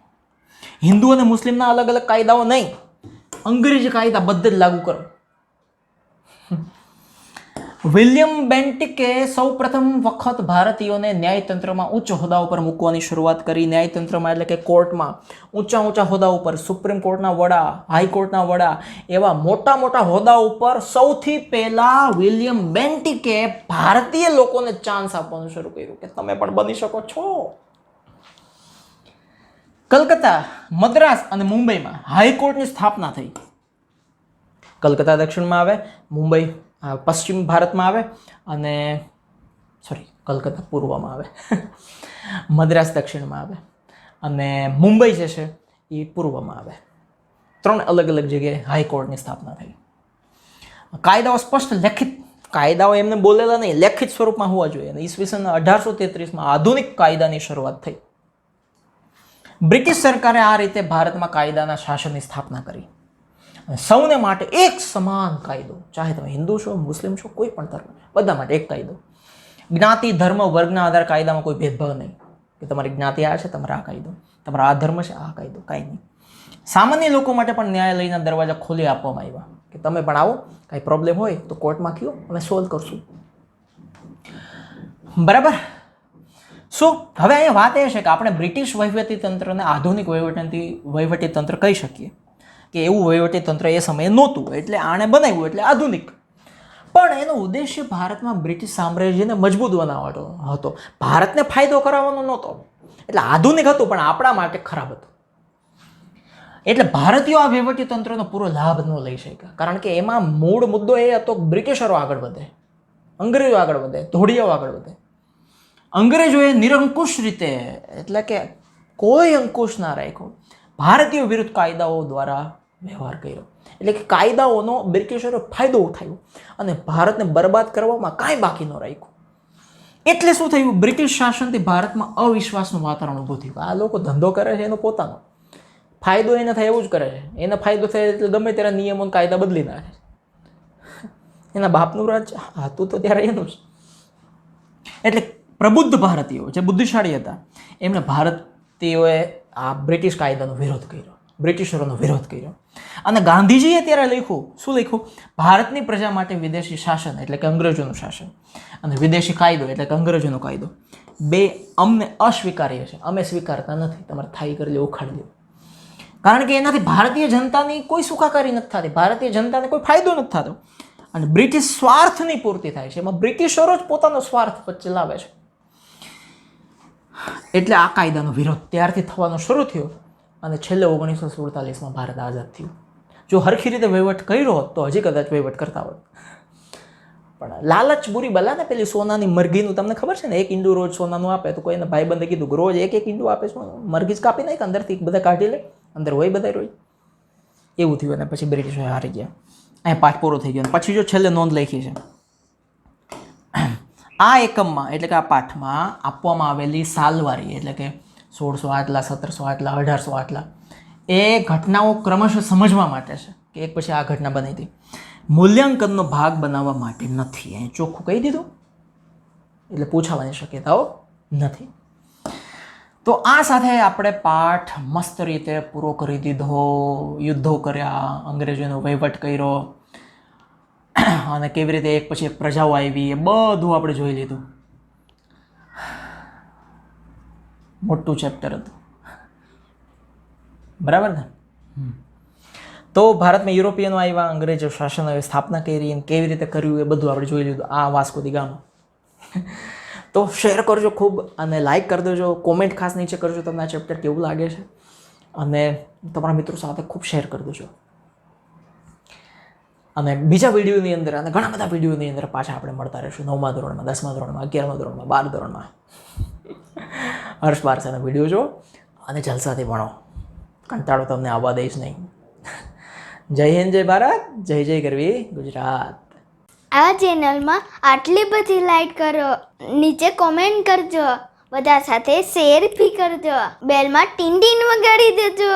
હિન્દુ અને મુસ્લિમના અલગ અલગ કાયદાઓ નહીં, અંગ્રેજી કાયદા બધે જ લાગુ કરો. વિલિયમ બેન્ટિકે સૌ પ્રથમ વખત ભારતીયોને ન્યાયતંત્રમાં ઉચ્ચ હોદ્દા ઉપર મૂકવાની શરૂઆત કરી. ન્યાયતંત્રમાં એટલે કે કોર્ટમાં ઊંચા ઊંચા હોદ્દા ઉપર, સુપ્રીમ કોર્ટના વડા, હાઈકોર્ટના વડા, એવા મોટા મોટા હોદ્દા ઉપર સૌથી પહેલા વિલિયમ બેન્ટિકે ભારતીય લોકોને ચાન્સ આપવાનું શરૂ કર્યું કે તમે પણ બની શકો છો. કલકત્તા, મદ્રાસ અને મુંબઈમાં હાઈકોર્ટની સ્થાપના થઈ. કલકત્તા દક્ષિણમાં આવે, મુંબઈ પશ્ચિમ ભારતમાં આવે, અને કલકત્તા પૂર્વમાં આવે, મદ્રાસ દક્ષિણમાં આવે અને મુંબઈ જે છે એ પૂર્વમાં આવે. 3 અલગ અલગ જગ્યાએ હાઈકોર્ટની સ્થાપના થઈ. કાયદાઓ સ્પષ્ટ લેખિત કાયદાઓ એમને બોલેલા નહીં, લેખિત સ્વરૂપમાં હોવા જોઈએ. અને ઈસવીસન 1833માં આધુનિક કાયદાની શરૂઆત થઈ. બ્રિટિશ સરકારે આ રીતે ભારતમાં કાયદાના શાસનની સ્થાપના કરી. અને સૌને માટે એક સમાન કાયદો, ચાહે તમે હિન્દુ છો, મુસ્લિમ છો, કોઈ પણ ધર્મ, બધા માટે એક કાયદો. જ્ઞાતિ, ધર્મ, વર્ગના આધાર કાયદામાં કોઈ ભેદભાવ નહીં કે તમારી જ્ઞાતિ આ છે, તમારા આ કાયદો, તમારા આ ધર્મ છે, આ કાયદો, કાંઈ નહીં. સામાન્ય લોકો માટે પણ ન્યાયાલયના દરવાજા ખોલી આપવામાં આવ્યા કે તમે પણ આવો, કાંઈ પ્રોબ્લેમ હોય તો કોર્ટમાં કયો, અમે સોલ્વ કરશું. બરાબર. શું હવે અહીંયા વાત એ છે કે આપણે બ્રિટિશ વહીવટી તંત્રને આધુનિક વહીવટી તંત્ર કહી શકીએ કે એવું વહીવટી તંત્ર એ સમયે નહોતું, એટલે આણે બનાવ્યું એટલે આધુનિક. પણ એનો ઉદ્દેશ્ય ભારતમાં બ્રિટિશ સામ્રાજ્યને મજબૂત બનાવવાનો હતો, ભારતને ફાયદો કરાવવાનો નહોતો. એટલે આધુનિક હતું પણ આપણા માટે ખરાબ હતું. એટલે ભારતીયો આ વહીવટી તંત્રનો પૂરો લાભ ન લઈ શક્યા, કારણ કે એમાં મૂળ મુદ્દો એ હતો કે બ્રિટિશરો આગળ વધે, અંગ્રેજો આગળ વધે, ધોળીઓ આગળ વધે. અંગ્રેજોએ નિરંકુશ રીતે, એટલે કે કોઈ અંકુશ ના રાખ્યો, ભારતીયો વિરુદ્ધ કાયદાઓ દ્વારા વ્યવહાર કર્યો. એટલે કે કાયદાઓનો બ્રિટિશરો ફાયદો ઉઠાવ્યો અને ભારતને બરબાદ કરવામાં કાંઈ બાકી ન રાખ્યું. એટલે શું થયું, બ્રિટિશ શાસનથી ભારતમાં અવિશ્વાસનું વાતાવરણ ઊભું થયું. આ લોકો ધંધો કરે છે એનો પોતાનો ફાયદો એને થાય એવું જ કરે છે. એને ફાયદો થાય એટલે ગમે ત્યારે નિયમો કાયદા બદલી નાખે. એના બાપનું રાજ હતું તો ત્યારે એનું જ. એટલે પ્રબુદ્ધ ભારતીયો જે બુદ્ધિશાળી હતા એમણે ભારતીયોએ આ બ્રિટિશ કાયદાનો વિરોધ કર્યો, બ્રિટિશરોનો વિરોધ કર્યો. અને ગાંધીજીએ ત્યારે લખ્યું, શું લખ્યું, ભારતની પ્રજા માટે વિદેશી શાસન એટલે કે અંગ્રેજોનું શાસન અને વિદેશી કાયદો એટલે કે અંગ્રેજોનો કાયદો બે અમને અસ્વીકાર્ય છે, અમે સ્વીકારતા નથી, તમારે થાય કરી લે, ઉખાડી લે. કારણ કે એનાથી ભારતીય જનતાની કોઈ સુખાકારી નથી થતી, ભારતીય જનતાને કોઈ ફાયદો નથી થતો અને બ્રિટિશ સ્વાર્થની પૂર્તિ થાય છે. એમાં બ્રિટિશરો જ પોતાનો સ્વાર્થ વચ્ચે લાવે છે. એટલે આ કાયદાનો વિરોધ ત્યારથી થવાનો શરૂ થયો અને છેલ્લે 1947માં ભારત આઝાદ થયું. જો હરખી રીતે વહીવટ કર્યો હોત તો હજી કદાચ વહીવટ કરતા હોત. પણ લાલચ બુરી બલા ને, પેલી સોનાની મરઘીનું તમને ખબર છે ને, 1 ઈંડું રોજ સોનાનું આપે તો કોઈને ભાઈબંધે કીધું કે રોજ 1 ઈંડું આપે, મરઘી જ કાપી નાખે, અંદરથી બધા કાઢી લે, અંદર હોય બધા રોજ. એવું થયું અને પછી બ્રિટિશો હારી ગયા. અહીંયા પાઠ પૂરો થઈ ગયો. પછી જો છેલ્લે નોંધ લખી છે આ એકમમાં, એટલે કે આ પાઠમાં આપવામાં આવેલી સાલવારી, એટલે કે 1600 આટલા, 1700 આટલા, 1800 આટલા, એ ઘટનાઓ ક્રમશઃ સમજવા માટે છે કે એક પછી આ ઘટના બની હતી, મૂલ્યાંકનનો ભાગ બનાવવા માટે નથી. અહીં ચોખ્ખું કહી દીધું એટલે પૂછાવાની શક્યતાઓ નથી. તો આ સાથે આપણે પાઠ મસ્ત રીતે પૂરો કરી દીધો. યુદ્ધો કર્યા, અંગ્રેજોનો વહીવટ કર્યો અને કેવી રીતે એક પછી એક પ્રજાઓ આવી, એ બધું આપણે જોઈ લીધું. મોટું ચેપ્ટર હતું, બરાબર ને? તો ભારતમાં યુરોપિયનો આવ્યા, અંગ્રેજો શાસનોએ સ્થાપના કરી અને કેવી રીતે કર્યું એ બધું આપણે જોઈ લીધું. આ વાસ્કો દી ગામા. તો શેર કરજો ખૂબ અને લાઈક કરી દેજો, કોમેન્ટ ખાસ નીચે કરજો તમને આ ચેપ્ટર કેવું લાગે છે અને તમારા મિત્રો સાથે ખૂબ શેર કરી દેજો. અને બીજા વિડીયોની અંદર અને ઘણા બધા વિડીયોની અંદર પાછા આપણે મળતા રહીશું. 9મા ધોરણમાં, 10મા ધોરણમાં, 11મા ધોરણમાં, 12 ધોરણમાં. હર્ષ બારસાના વિડીયો જો અને જલસાથી ભણો, કંટાળો તમને આવવા દઈશ નહીં. જય હિન્દ, જય ભારત, જય જય ગરવી ગુજરાત. આ ચેનલમાં આટલી બધી લાઈક કરો, નીચે કોમેન્ટ કરજો, બધા સાથે શેર બી કરજો, બેલમાં ટીન ટીન વગાડી દેજો.